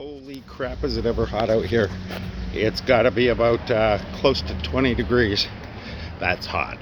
Holy crap, is it ever hot out here. It's got to be about close to 20 degrees. That's hot.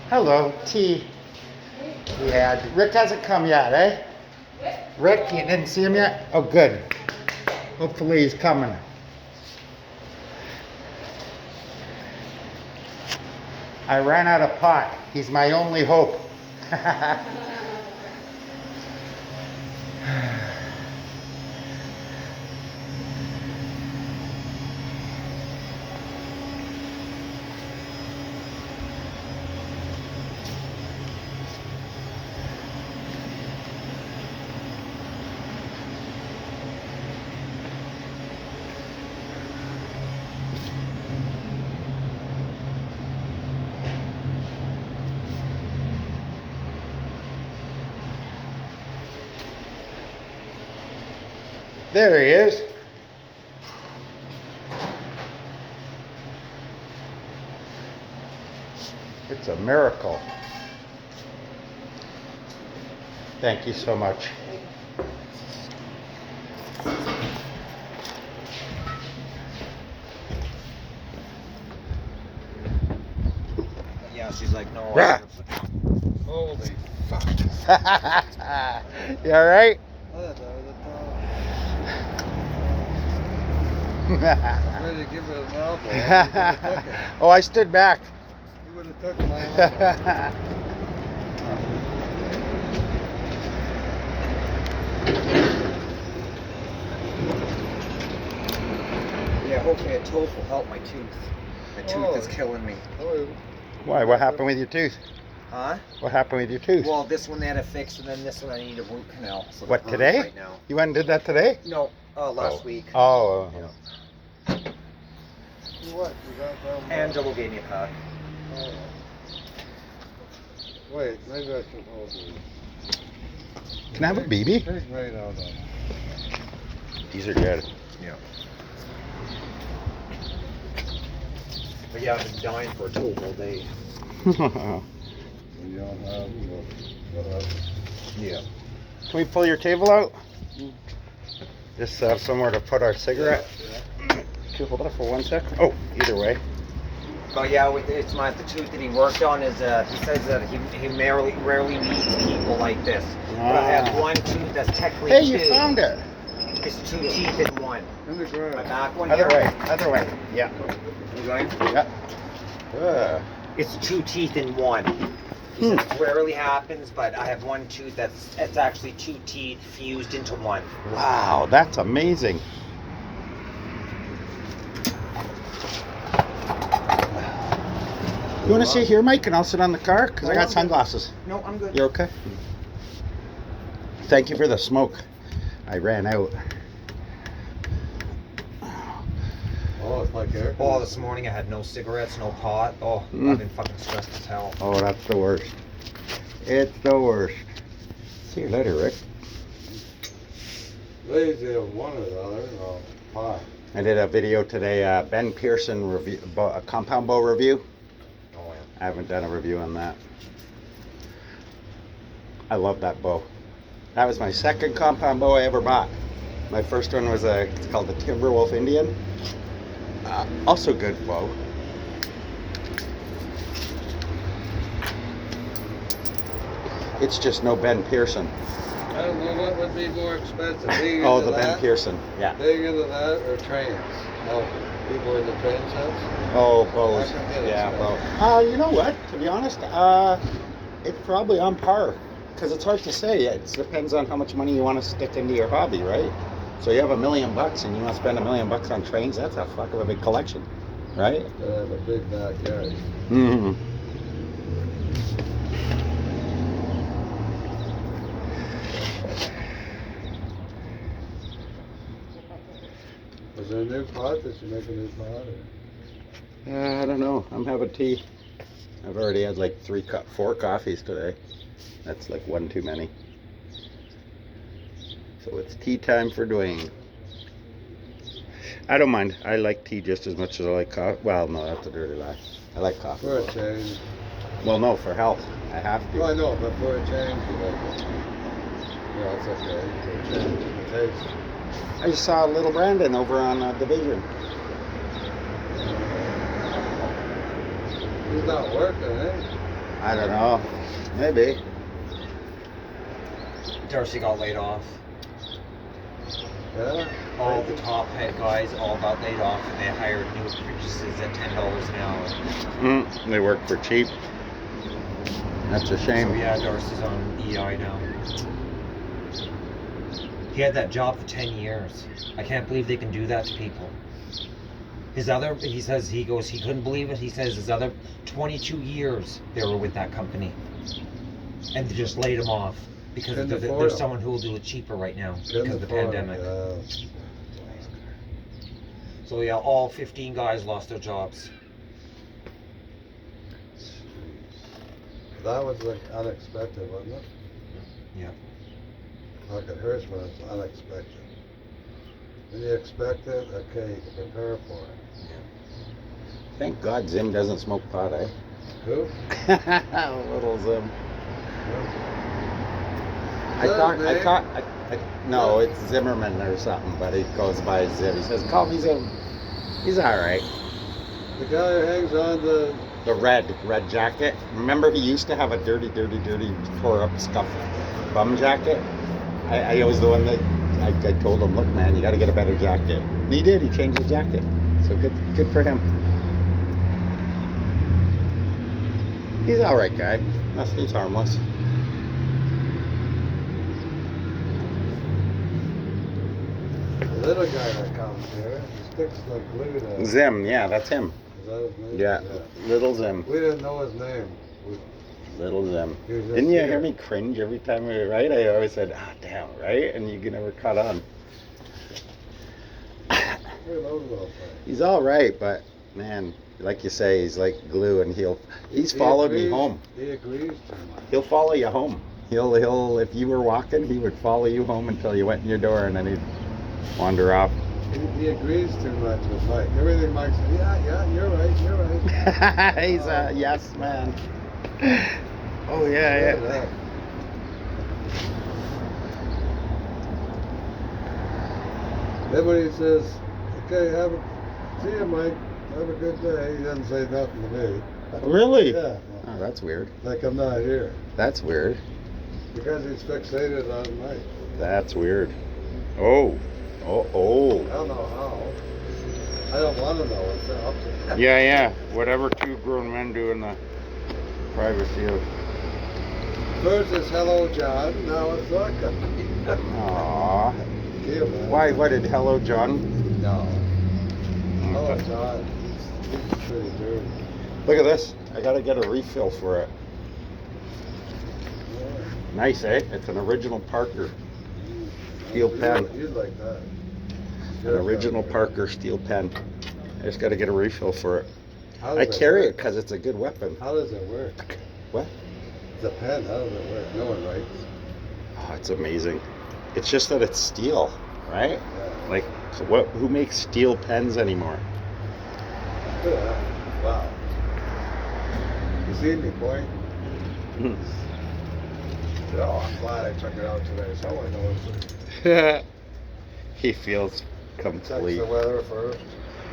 Hello, T. Yeah, Rick hasn't come yet, eh? Rick, you didn't see him yet? Oh, good. Hopefully he's coming. I ran out of pot. He's my only hope. There he is. It's a miracle. Thank you so much. Yeah, she's like, no. Rah. Holy fuck. You alright? I'm ready to give it an elbow. Oh, I stood back. You would have took my elbow. Yeah, hopefully a tofu will help my tooth. My tooth is killing me. Why? What happened with your tooth? Huh? What happened with your tooth? Well, this one they had to fix, and then this one I need a root canal. So What, it hurts today? Right now. You went and did that today? No, last week. Oh. Yeah. What? You got that? Angelo gave me a pad. Oh. Wait, maybe I should hold you. Can I have a BB? Take right out of it. These are good. Yeah. But yeah, I've been dying for a tool all day. You don't have Yeah. Can we pull your table out? Just have somewhere to put our cigarette. Can you hold that for 1 sec? Oh, either way. But yeah, it's the tooth that he worked on is he says that he rarely meets people like this. But I have one tooth that's technically Hey, two. you found it. It's 2 teeth in one. in the My ground. back one Other here. way. Other way. Yeah. You going? Yeah. It's 2 teeth in one. He says it rarely happens, but I have one tooth it's actually 2 teeth fused into one. Wow, that's amazing. You want to sit here, Mike, and I'll sit on the car? Because I got sunglasses. No, I'm good. You okay? Thank you for the smoke. I ran out. Oh, it's like air. Oh, this morning I had no cigarettes, no pot. Oh, I've been fucking stressed as hell. Oh, that's the worst. It's the worst. See you later, Rick. Lazy of one or the other, or pie. I did a video today, Ben Pearson review, a compound bow review. Oh, yeah. I haven't done a review on that. I love that bow. That was my second compound bow I ever bought. My first one was it's called the Timberwolf Indian. Also good bow. It's just no Ben Pearson. I don't know what would be more expensive. Being Oh, into the Ben that, Pearson. Yeah. Being into that or trains? Oh, people in the train sets? Oh, bows. I can get it, Yeah, so. bow. You know what? To be honest, it's probably on par. Because it's hard to say. It depends on how much money you want to stick into your hobby, right? So you have $1 million and you want to spend $1 million on trains, that's a fuck of a big collection, right? I have a big backyard. Mm-hmm. Is there a new pot? Did you make a new pot? Or? I don't know. I'm having tea. I've already had like 4 coffees today. That's like one too many. So it's tea time for Dwayne. I don't mind. I like tea just as much as I like coffee. Well, no, that's a dirty lie. I like coffee. For a change. Well, no, for health. I have to. Well, I know, but for a change, you like it. Yeah, it's okay. For a change in the taste. I just saw little Brandon over on Division. He's not working, eh? I don't know. Maybe. Darcy got laid off. Yeah? All the top head guys all got laid off, and they hired new apprentices at $10 an hour. They work for cheap. That's a shame. So yeah, Darcy's on EI now. He had that job for 10 years. I can't believe they can do that to people. He says he couldn't believe it. He says his other 22 years they were with that company, and they just laid him off because there's someone who will do it cheaper right now because of the pandemic. Yeah. So yeah, all 15 guys lost their jobs. That was like unexpected, wasn't it? Yeah. Like it hurts when it's unexpected. When you expect it, okay, you can prepare for it. Thank God Zim doesn't smoke pot, eh? Who? Little Zim. No, it's Zimmerman or something, but he goes by Zim. He says, call me Zim. He's alright. The guy who hangs on The red jacket. Remember he used to have a dirty, tore up, scuffed bum jacket? I was the one that I told him, look man, you gotta get a better jacket. And he did, he changed the jacket. So good for him. He's alright guy. He's harmless. the little guy that comes here. He sticks the glue to. Zim, yeah, that's him. Is that his name? Yeah, Little Zim. We didn't know his name. Little Zim. He was just Didn't you here. hear me cringe every time we were right? I always said, damn, right? And you never caught on. Very low little thing. He's all right, but man, like you say, he's like glue, and he's followed me home. He agrees too much. He'll follow you home. He'll if you were walking, he would follow you home until you went in your door, and then he'd wander off. He agrees too much with Mike. Everything Mike says, yeah, you're right. He's a yes man. Oh yeah. Then when he says, okay, see you, Mike. Have a good day. He doesn't say nothing to me. Really? Yeah. Oh, that's weird. Like I'm not here. That's weird. Because he's fixated on Mike. That's weird. Oh. I don't know how. I don't want to know. It's up to him. Yeah. Whatever two grown men do in the privacy of. First it's hello, John. Now it's welcome. Aww. Yeah, man. Why? What did Hello John? No. Hello, John. He's pretty dirty. Look at this. I gotta get a refill for it. Yeah. Nice, eh? It's an original Parker steel pen. You'd like that. An original Parker steel pen. just got to get a refill for it. How I does carry it work? because it's a good weapon. How does it work? What? It's a pen, how does it work? No one writes. Oh, it's amazing. It's just that it's steel, right? Yeah. Like, so what? Who makes steel pens anymore? Yeah. Wow. You see me point? Oh, I'm glad I took it out today. Someone knows it. He feels Checks complete. the weather first.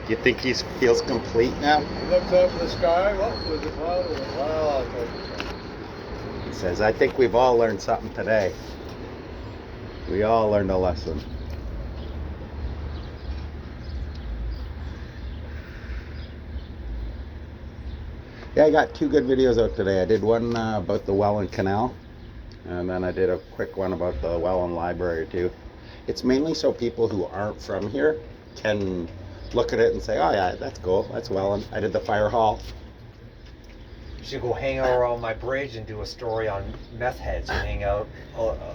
You think he feels complete now? He looks up at the sky. What was it? Cloud? Well, I'll take it. He says, I think we've all learned something today. We all learned a lesson. Yeah, I got 2 good videos out today. I did one about the Welland Canal, and then I did a quick one about the Welland Library too. It's mainly so people who aren't from here can look at it and say, oh yeah, that's cool, that's Welland. I did the fire hall. You should go hang out around my bridge and do a story on meth heads who hang out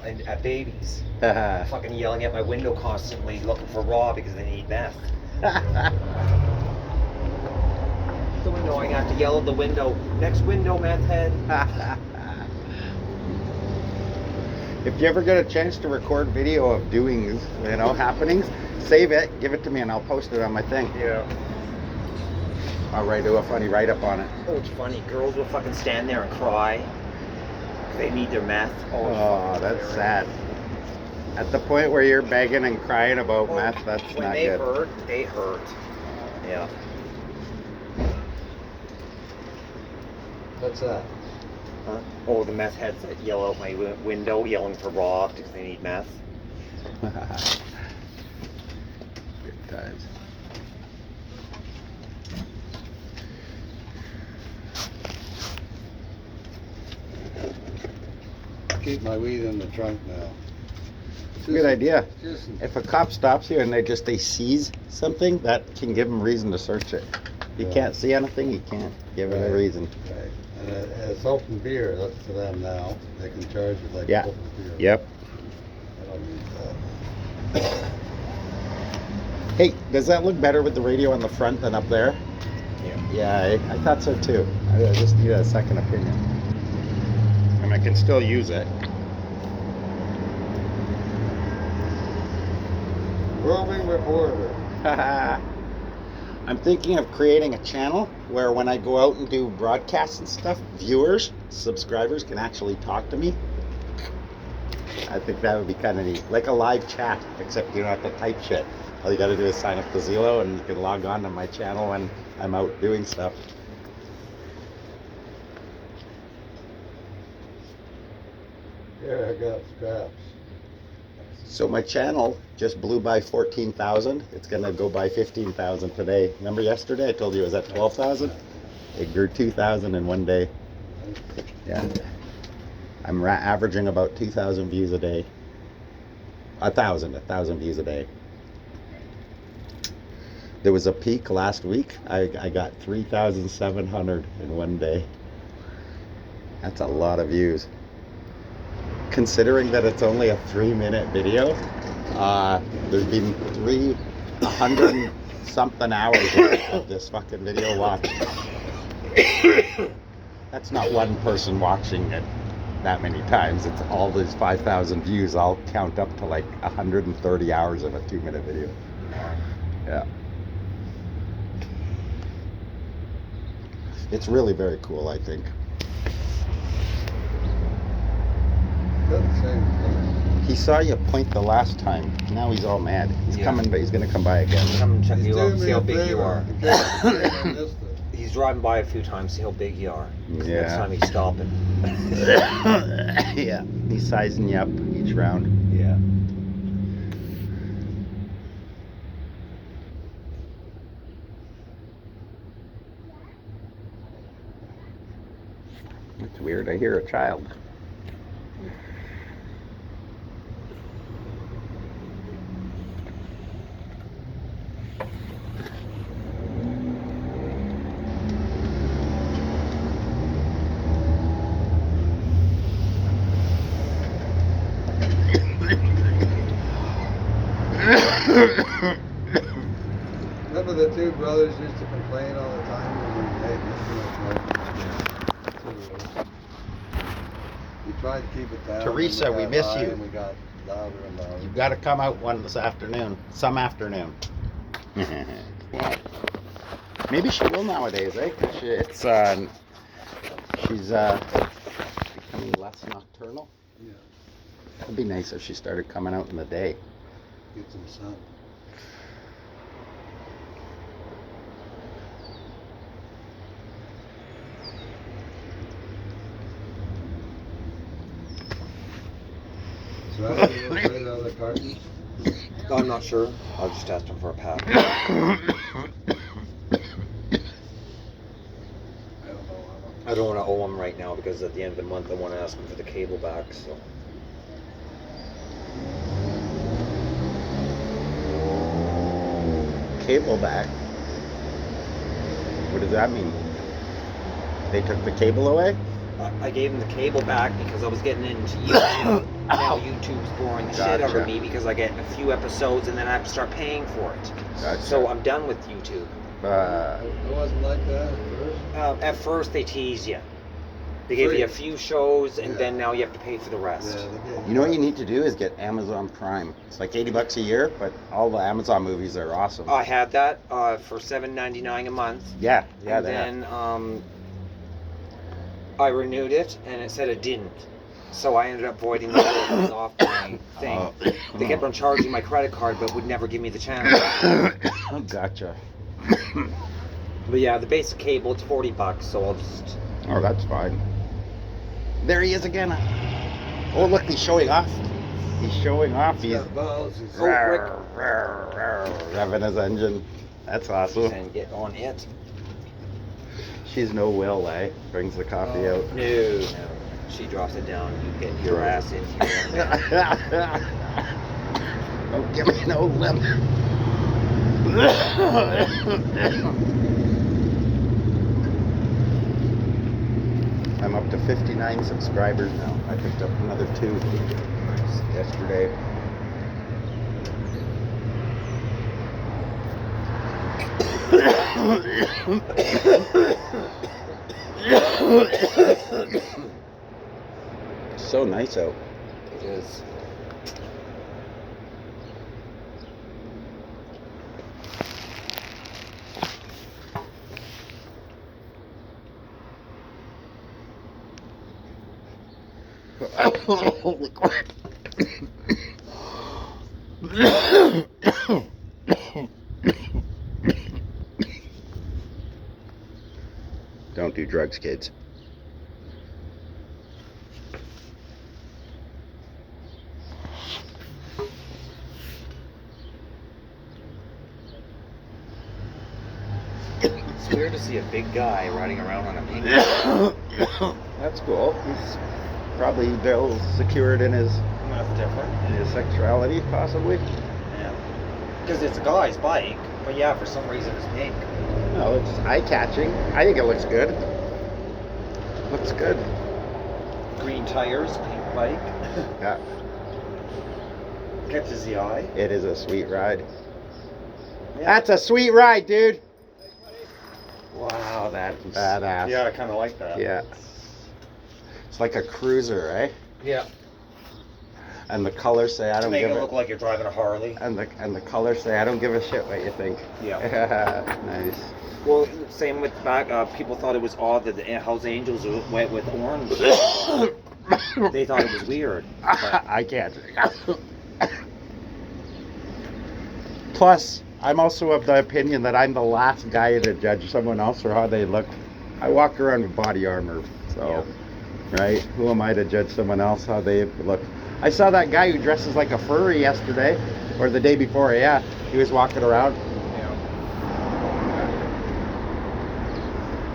at babies. Fucking yelling at my window constantly looking for raw because they need meth. The window, I have to yell at the window. Next window, meth head. If you ever get a chance to record video of doing, happenings, save it, give it to me, and I'll post it on my thing. Yeah. I'll do a funny write-up on it. Oh, it's funny. Girls will fucking stand there and cry. They need their meth. Oh, it's Oh, fucking that's hilarious. sad. At the point where you're begging and crying about meth, that's when not they good. hurt, they hurt. Yeah. What's that? Huh? Oh, the meth heads that yell out my window, yelling for raw because they need meth. Good times. Keep my weed in the trunk now. Good idea. Just, If a cop stops you and they seize something, that can give them reason to search it. You Yeah. can't see anything, you can't give it a Right. reason. right. And it's open beer. That's to them now. They can charge you like Yeah. open beer. Yep. I don't need that. Hey, does that look better with the radio on the front than up there? Yeah. Yeah, I thought so too. I just need a second opinion. I mean, I can still use it. Roving reporter. I'm thinking of creating a channel where when I go out and do broadcasts and stuff, viewers, subscribers can actually talk to me. I think that would be kind of neat. Like a live chat, except you don't have to type shit. All you gotta do is sign up to Zillow and you can log on to my channel when I'm out doing stuff. Here I got scraps. So my channel just blew by 14,000. It's gonna go by 15,000 today. Remember yesterday I told you it was at 12,000? It grew 2,000 in one day. Yeah. I'm averaging about 2,000 views a day. 1,000 views a day. There was a peak last week. I got 3,700 in one day. That's a lot of views. Considering that it's only a 3-minute video, there's been 300 and something hours of this fucking video watched. That's not one person watching it that many times. It's all these 5,000 views. I'll count up to like 130 hours of a 2-minute video. Yeah. It's really very cool, I think. Doesn't seem He saw you point the last time. Now he's all mad. He's Yeah. coming, but he's gonna come by again. Come and check He's you out, doing see me how a big you favor. are. In case I missed it. He's driving by a few times, see how big you are. 'Cause Yeah. Next time he's stopping. Yeah. He's sizing you up each round. Yeah. It's weird. I hear a child. Remember the the two brothers used to complain all the time when we made this. We tried to keep it down. Teresa, and we got miss high you. And we got louder and louder. You've got to come out one this afternoon. Some afternoon. Maybe she will nowadays, eh? 'Cause she's becoming less nocturnal. Yeah, It'd be nice if she started coming out in the day. get some sun. So how do you look right out of the cartons? I'm not sure. I'll just ask him for a pack. I don't know. I don't want to owe him right now because at the end of the month I want to ask him for the cable back. So Cable back? What does that mean? They took the cable away? I gave him the cable back because I was getting into YouTube. Now YouTube's boring the shit out Gotcha. of me because I get a few episodes and then I have to start paying for it. Gotcha. So I'm done with YouTube. It wasn't like that at first. At first they tease you. They give you a few shows and then now you have to pay for the rest. Yeah, they gave You know what you need to do is get Amazon Prime. It's like $80 a year, but all the Amazon movies are awesome. I had that for $7.99 a month. Yeah, And they are. then I renewed it and it said it didn't. So I ended up voiding the whole thing off my thing. Oh. They kept on charging my credit card but would never give me the channel. Gotcha. But yeah, the basic cable, it's $40, so I'll just... Oh, that's fine. There he is again. Oh, look, he's showing off. He's showing off. He's He's got balls. He's revving his engine. That's awesome. And get on it. She's no will, eh? Brings the coffee out. No. She drops it down, you get your ass in here. Don't give me no lip. I'm up to 59 subscribers now. I picked up another 2 yesterday. So nice out. It is. Holy crap. Don't do drugs, kids. It's weird to see a big guy riding around on a pink bike. That's cool. He's probably Bill secured in his That's different. sexuality, possibly. Yeah. Because it's a guy's bike, but yeah, for some reason it's pink. No, it's eye-catching. I think it looks good. Looks good. Green tires, pink bike. Yeah, Catches the eye. it is a sweet ride. Yeah. That's a sweet ride, dude. Wow, that's Badass. Yeah, I kind of like that. Yeah. It's like a cruiser, eh? Yeah. And the colors say I To don't make give it a look like you're driving a Harley. and the colors say I don't give a shit what you think. Yeah. Nice. Well, same with back. People thought it was odd that the Hells Angels went with orange. They thought it was weird. But I can't. Plus, I'm also of the opinion that I'm the last guy to judge someone else for how they look. I walk around with body armor, so, right? Who am I to judge someone else how they look? I saw that guy who dresses like a furry yesterday, or the day before, yeah. He was walking around.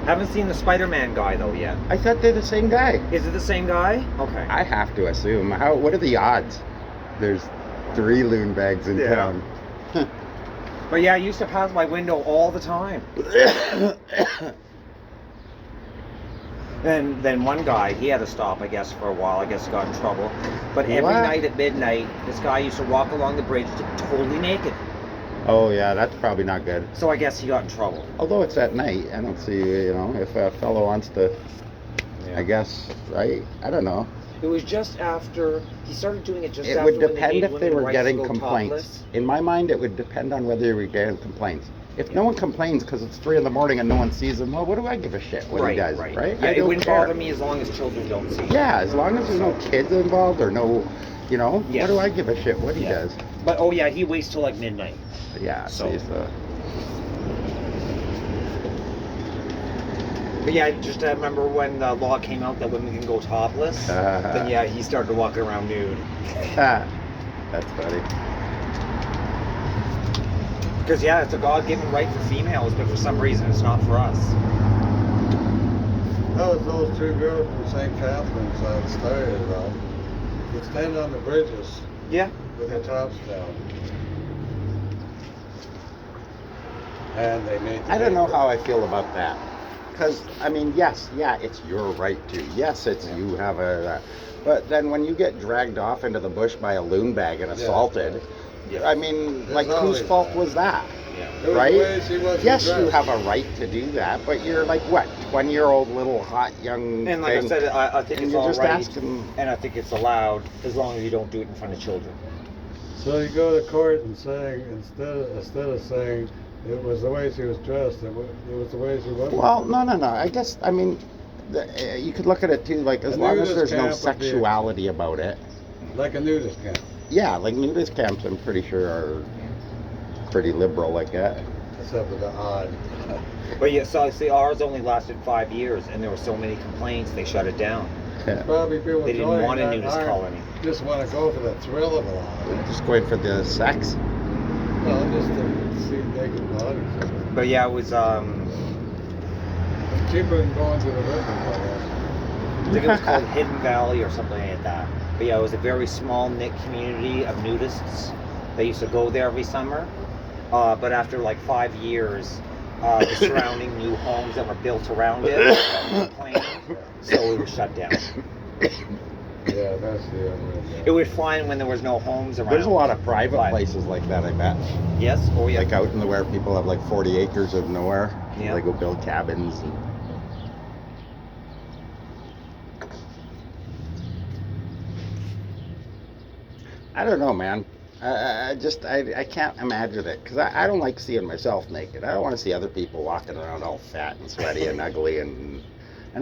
haven't seen the Spider-Man guy though yet. I thought they're the same guy. Is it the same guy? Okay. I have to assume. What are the odds? There's 3 loon bags in Yeah. town. But yeah, I used to pass my window all the time. And then one guy, he had to stop, I guess, for a while. I guess he got in trouble. But every What? night at midnight, this guy used to walk along the bridge totally naked. Oh yeah, that's probably not good. So I guess he got in trouble. Although it's at night, I don't see, if a fellow wants to, I guess, right? I don't know. It was just after he started doing it. Just It after would when they depend gave if they women were rights to getting go complaints. topless. In my mind, it would depend on whether you were getting complaints. If no one complains because it's 3 a.m. and no one sees them, well, what do I give a shit what he does, right? Yeah, I it don't wouldn't care. bother me as long as children don't see it. Yeah, as long as there's no kids involved or no, Yeah. what do I give a shit what he Yeah. does? But oh yeah, he waits till like midnight. Yeah, So- so But yeah, just remember when the law came out that women can go topless. Then yeah, he started walking around nude. that's funny. Because yeah, it's a God-given right for females, but for some reason it's not for us. That was those two girls from St. Catharines that started it all. They stand on the bridges Yeah. with their tops down. And they made the I don't know paper. how I feel about that. Because, I mean, yes, yeah, it's your right to. Yes, it's you have a. But then when you get dragged off into the bush by a loon bag and assaulted, Yeah. I mean, There's like, whose always fault that. was that? Yeah. There was right? ways he wasn't Yes, you dressed. have a right to do that, but you're like, what, 20-year-old little hot young And like I thing, said, I think and it's you're all just right, asking. and I think it's allowed as long as you don't do it in front of children. So you go to court and saying, instead of saying it was the way she was dressed, it was the way she wasn't. Well, no. I guess, I mean, you could look at it too, like, as A long as nudist there's no camp would be- sexuality about it. Like a nudist camp. Yeah, like nudist camps, I'm pretty sure are pretty liberal like that. Except for the odd. But yeah, so see, ours only lasted 5 years, and there were so many complaints, they shut it down. Probably people They didn't joining want a that nudist aren't- colony. Just want to go for the thrill of it all. Just going for the sex. Well, just to see naked bodies. But yeah, it was Cheaper than going to the river, I guess. I think it was called Hidden Valley or something like that. But yeah, it was a very small knit community of nudists. They used to go there every summer. But after like 5 years, the surrounding new homes that were built around it were planned, so it was shut down. Yeah, that's the other. It was fine when there was no homes around. There's a lot of private But- places like that, I bet. Yes. Oh yeah. Like out in the where people have like 40 acres of nowhere. Yeah. They go build cabins. And... I don't know, man. I can't imagine it because I don't like seeing myself naked. I don't want to see other people walking around all fat and sweaty and ugly and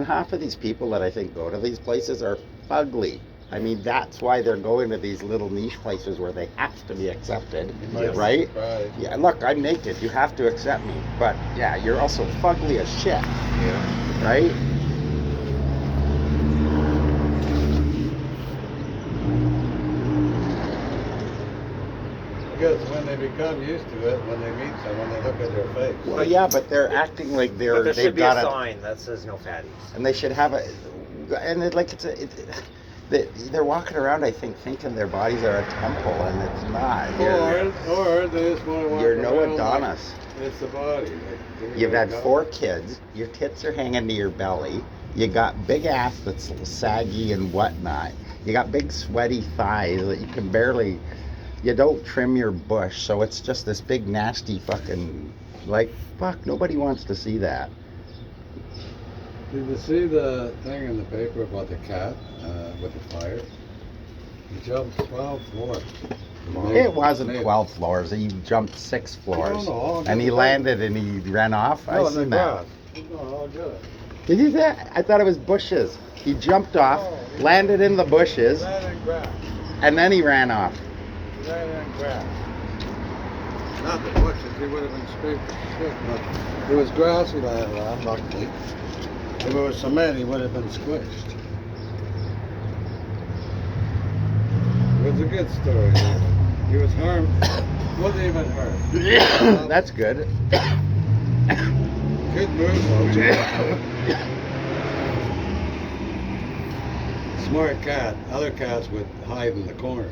half of these people that I think go to these places are fugly. I mean, that's why they're going to these little niche places where they have to be accepted, Yes. right? Right. Yeah, look, I'm naked. You have to accept me. But yeah, you're also fugly as shit, Yeah. right? Because when they become used to it, when they meet someone, they look at their face. Well, yeah, but they're acting like But they're there they've should be a got sign that says no fatties. and they should have a, and it, like they're walking around, I think, thinking their bodies are a temple, and it's not. Or they just want to walk You're no around Adonis. like it's the body. Like, You've had 4 kids. Your tits are hanging to your belly. You got big ass that's saggy and whatnot. You got big sweaty thighs that you can barely. You don't trim your bush, so it's just this big nasty fucking like fuck. Nobody wants to see that. Did you see the thing in the paper about the cat with the fire? He jumped 12 floors. It wasn't 12 floors. He jumped 6 floors, No, and he landed and he ran off. I No, in the seen that. grass. No, I'll get it. Did you see that? I thought it was bushes. He jumped off, landed in the bushes, Land in grass. and then he ran off. Land in grass. Not the bushes, he would have been scraped to shit, but it was grassy land around, luckily. If it was cement, he would have been squished. It was a good story. He was harmed, wasn't even hurt. That's good. Good move though. Smart cat. Other cats would hide in the corner.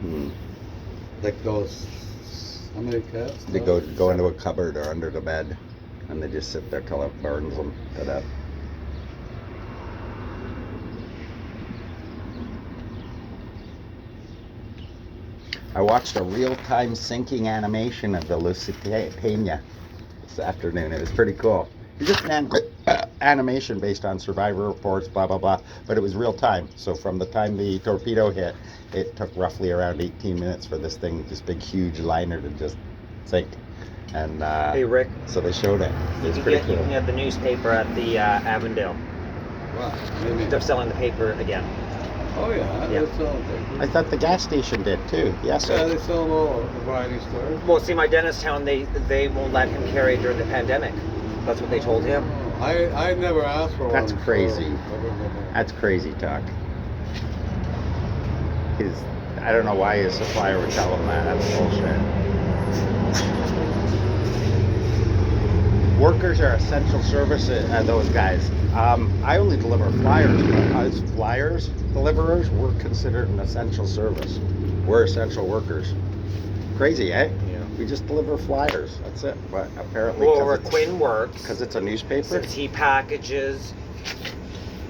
Mhm. Like those. How many cats? They go into a cupboard or under the bed, and they just sit there till it burns them to death. I watched a real-time syncing animation of the Lusitania this afternoon. It was pretty cool. It's just an animation based on survivor reports, blah, blah, blah. But it was real time. So from the time the torpedo hit, it took roughly around 18 minutes for this thing, this big, huge liner to just sink. And Hey Rick, so they showed it. It was you pretty can cool. get the newspaper at the Avondale. Wow. Maybe. They're selling the paper again. Oh yeah, Yeah. they sell them. I thought the gas station did too. Yes, Yeah, sir. they sell them all at the variety stores. Well, see, my dentist town, they won't let him carry it during the pandemic. That's what they told him. I never asked for That's one. so crazy. I wouldn't have known. That's crazy talk. I don't know why his supplier would tell him that. That's bullshit. Workers are essential services, those guys. I only deliver flyers, but as flyers deliverers, we're considered an essential service. We're essential workers. Crazy, eh? Yeah. We just deliver flyers. That's it. But apparently, Well, where Quinn works, because it's a newspaper. since he packages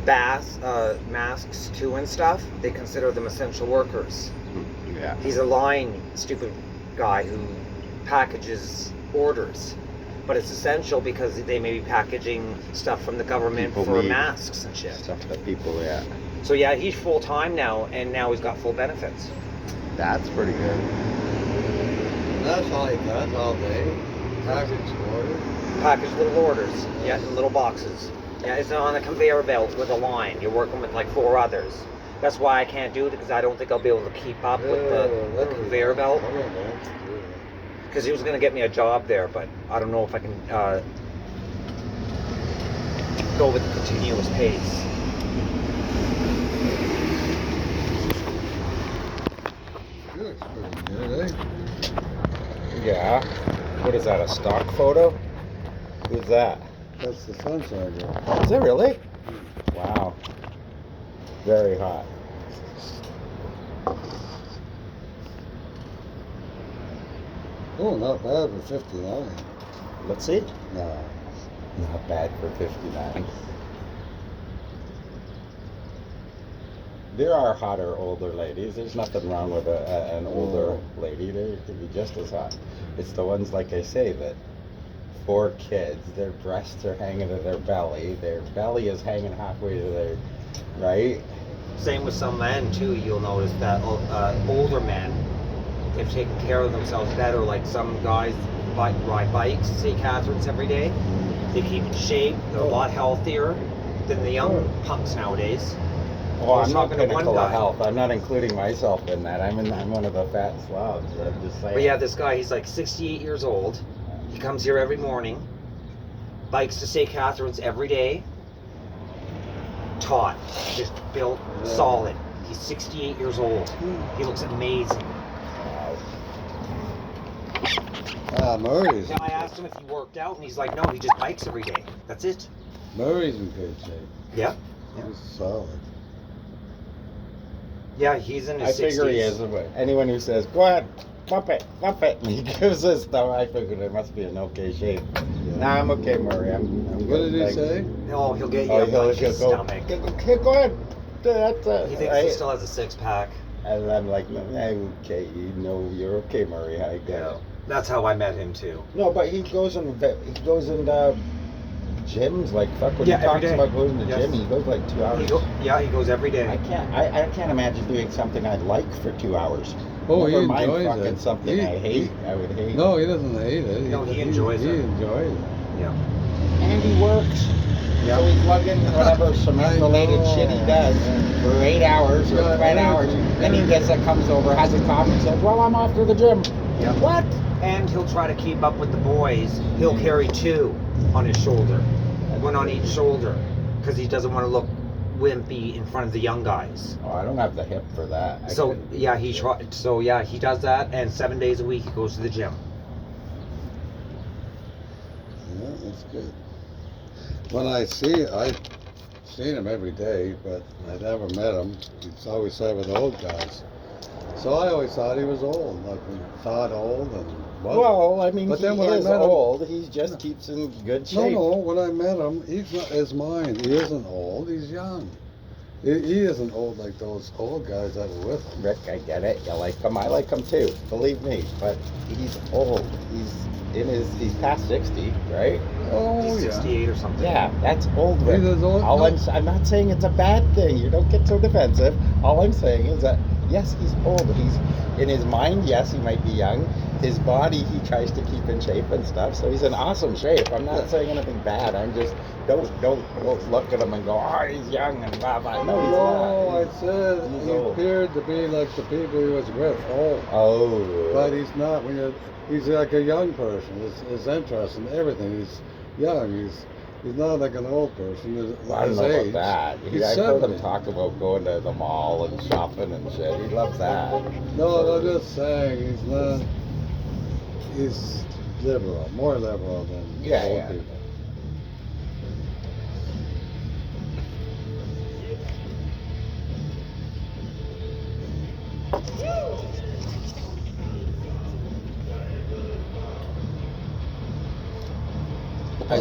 masks too and stuff, they consider them essential workers. Yeah. He's a lying, stupid guy who packages orders. But it's essential because they may be packaging stuff from the government People for need masks and shit. Stuff that people, yeah. So yeah, he's full time now, and now he's got full benefits. That's pretty good. That's all he does all day. Package order. Package little orders, yeah, in little boxes. Yeah, it's on a conveyor belt with a line. You're working with like 4 others. That's why I can't do it, because I don't think I'll be able to keep up with the conveyor belt. I don't know. Because he was going to get me a job there, but I don't know if I can go with the continuous pace. He looks pretty good, eh? Yeah. What is that, a stock photo? Who's that? That's the sunshine girl. Is it really? Wow. Very hot. Oh, not bad for 59. Let's see. No. Not bad for 59. There are hotter older ladies. There's nothing wrong with an older lady. They can be just as hot. It's the ones, like I say, that 4 kids, their breasts are hanging to their belly is hanging halfway to their, right? Same with some men too. You'll notice that older men have taken care of themselves better. Like some guys ride bikes, St. Catharines every day. They keep in shape. They're a lot healthier than the young punks nowadays. Oh, I was I'm not talking to one pinnacle of guy. health. I'm not including myself in that. I'm one of the fat slobs. I'm just saying. But yeah, this guy, he's like 68 years old. He comes here every morning, bikes to St. Catharines every day. Taut, just built solid. He's 68 years old. He looks amazing. Murray's. Now I asked him if he worked out, and he's like, no, he just bikes every day. That's it. Murray's in good shape. Yeah. He's solid. Yeah, he's in I his 60s. figure he is. Anyone who says, go ahead, bump it, and he gives us stuff, I figured it must be in okay shape. Yeah. Nah, I'm okay, Murray. I'm What good, did he thanks. say? Oh, he'll get you Oh, a punch his go, stomach. go ahead. That's it. He thinks right? he still has a 6-pack. And I'm like, no, okay, you know, you're okay, Murray. I get it. That's how I met him too. No, but he goes in gyms like fuck when Yeah, he every talks day. about going to the Yes. gym. He goes like 2 hours. He goes every day. I can't imagine doing something I'd like for 2 hours. Oh, Never he mind enjoys fucking it. something I hate. I would hate. No, he doesn't hate it. No, he enjoys He it. enjoys it. Yeah. And he works. Yeah. So he's lugging whatever cement-related shit he does for 8 hours or Yeah, 10 hours. Then he gets comes over, has a coffee, and says, "Well, I'm off to the gym." Yeah. What? And he'll try to keep up with the boys. He'll carry 2 on his shoulder, 1 on each shoulder, because he doesn't want to look wimpy in front of the young guys. Oh, I don't have the hip for that. I So couldn't. yeah, he does that, and 7 days a week he goes to the gym. Yeah, that's good. When I've seen him every day, but I never met him. He's always said with old guys. So I always thought he was old. Like we thought old and Well, I mean, But he then when I is met him- old. He just keeps in good shape. No, when I met him, he's not his mind. He isn't old. He's young. He isn't old like those old guys that were with him. Rick, I get it. You like him. I like him too. Believe me. But he's old. He's past 60, right? Oh, He's yeah. 68 or something. Yeah, that's old Rick. He's as old. All no, I'm not saying it's a bad thing. You don't get so defensive. All I'm saying is that yes, he's old. He's in his mind. Yes, he might be young. His body, he tries to keep in shape and stuff. So he's in awesome shape. I'm not saying anything bad. I'm just don't look at him and go, oh, he's young and blah blah. No, he's no, not. I said He's he old. appeared to be like the people he was with. Oh, Oh. but he's not. He's like a young person. His interest in everything. He's young. He's not like an old person. Well, I don't His know age. about that. He's I've heard him 70. talk about going to the mall and shopping and shit. He loves that. No, I'm just saying he's not. He's liberal, more liberal than Yeah, old yeah. people. I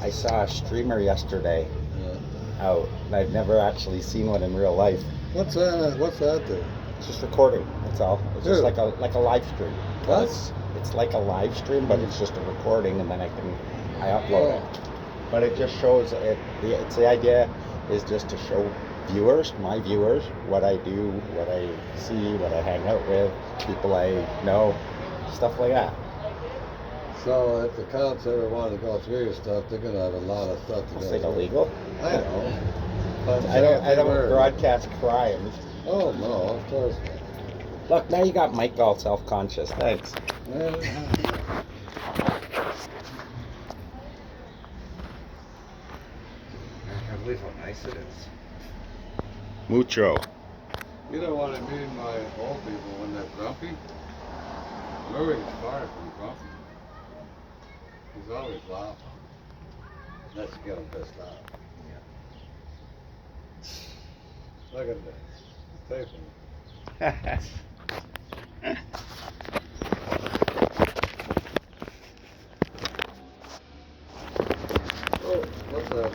saw a streamer yesterday Yeah. out, and I've never actually seen one in real life. What's that? What's that do? It's just recording. That's all. It's just Dude. like a live stream. What? It's like a live stream, but it's just a recording, and then I upload it. But it just shows it. It's the idea is just to show viewers, my viewers, what I do, what I see, what I hang out with, people I know, stuff like that. So if the cops ever want to go through your stuff, they're gonna have a lot of stuff to It's go like through. illegal. I know. But I don't were. broadcast crimes. Oh no, of course Look, now you got Mike all self-conscious. Thanks. not. I can't believe how nice it is. Mucho. You know what I mean by old people when they're grumpy? Murray's far from grumpy. He's always laughing. Unless you get him pissed off. Look at this. Taping. Oh, what's that?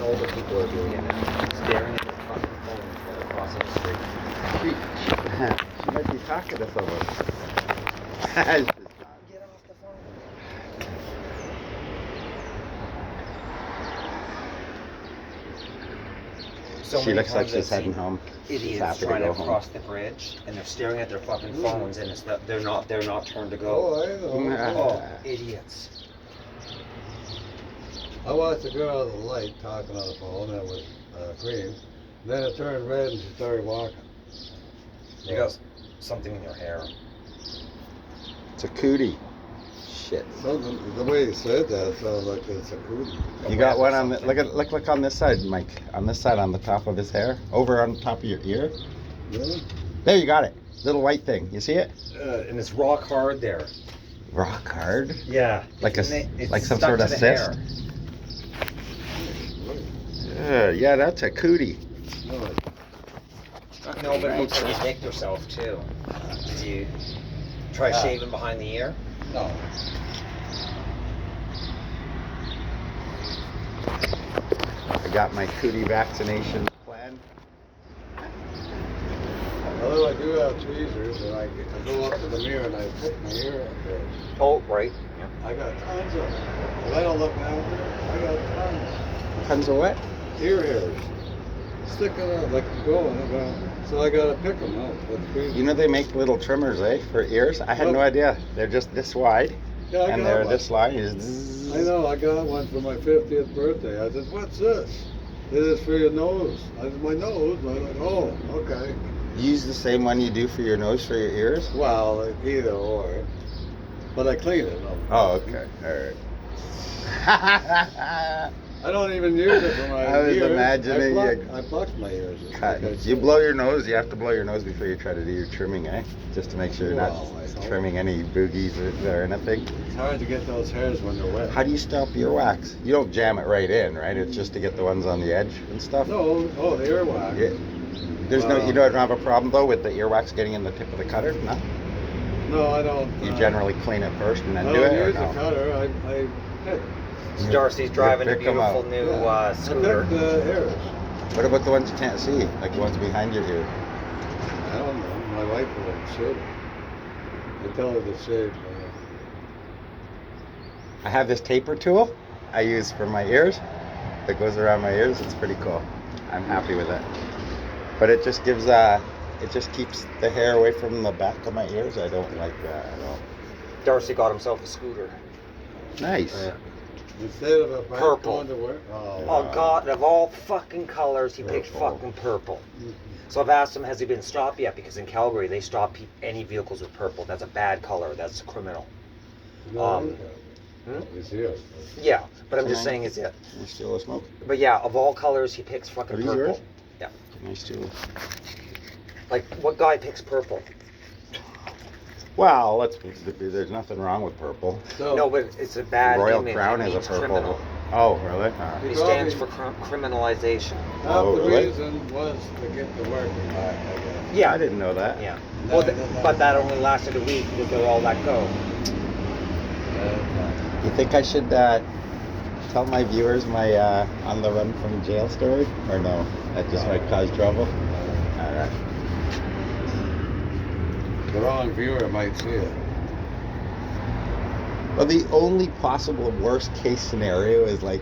All the people are doing it now. Staring at their fucking phones while they're crossing the street. She might be talking to someone. Get off the phone. So She many looks like times she's I've heading seen home. Idiots happy to trying go to home. cross the bridge, and they're staring at their fucking phones, and it's not, they're not turned to go. Oh, I know. Oh, idiots. I watched a girl at the light talking on the phone. That was green. Then it turned red and she started walking. You got something in your hair. It's a cootie. Shit. Something, the way you said that sounds like it's a cootie. You got one on the look on this side, Mike. On this side, on the top of his hair, over on top of your ear. Really? There, you got it. Little white thing. You see it? And it's rock hard there. Rock hard. Yeah. Like It's like some stuck sort to of the cyst. hair. Yeah, that's a cootie. No, No, but it looks like he's nicked herself too. Did you try shaving behind the ear? no. I got my cootie vaccination plan. Although I do have tweezers and I go up to the mirror and I pick my ear up there. Oh, right. I got tons of them. If I don't look after it, I got tons. Tons of what? Ear hairs. Sticking out like going. So I gotta pick them out with tweezers. You know they make little trimmers, eh, for ears? I had no idea. They're just this wide, Yeah, I and got they're one. this long. You just- I know, I got one for my 50th birthday. I said, what's this? It is for your nose. I said, my nose? I was like, oh, okay. You use the same one you do for your nose for your ears? Well, either or. But I clean it. Oh, okay. All right. I don't even use it for my I was ears. imagining I you pluck my ears. Cut. You blow your nose. You have to blow your nose before you try to do your trimming, eh? Just to make sure you're Well, I not hope. trimming any boogies or anything. It's hard to get those hairs when they're wet. How do you stop earwax? You don't jam it right in, right? It's just to get the ones on the edge and stuff. No, oh, the earwax. Yeah. There's no. You don't have a problem though with the earwax getting in the tip of the cutter. No. No, I don't. You generally clean it first and then I do don't it, or use no? a cutter. I pick. Darcy's driving a pick 'em beautiful out. new Yeah. scooter. I pick the hairs. What about the ones you can't see? Like the ones behind your ear? I don't know. My wife will shave it. I tell her to shave. I have this taper tool I use for my ears that goes around my ears. It's pretty cool. I'm happy with it. But it just gives it just keeps the hair away from the back of my ears. I don't like that at all. Darcy got himself a scooter. Nice. Instead of a bike Purple. going to work. Oh God, of all fucking colors, he picked Purple. fucking purple. So I've asked him, has he been stopped yet? Because in Calgary, they stop any vehicles with purple. That's a bad color. That's criminal. No, Hmm? He's here. Yeah, but I'm just Come on. saying it's it. Can I steal a smoke? But yeah, of all colors, he picks fucking Are these purple. yours? Yeah. Can I steal? Like, what guy picks purple? Well, there's nothing wrong with purple. So, No, but it's a bad Royal image. Crown It has a means purple. criminal. Oh, really? It stands for criminalization. half Oh, the really? reason was to get the working back, I guess. Yeah. I didn't know that. Yeah. No, Well, no. but that only lasted a week because they all let go. You think I should tell my viewers my on the run from jail story, or no? That just might cause trouble. All right. The wrong viewer might see it. Well, the only possible worst case scenario is like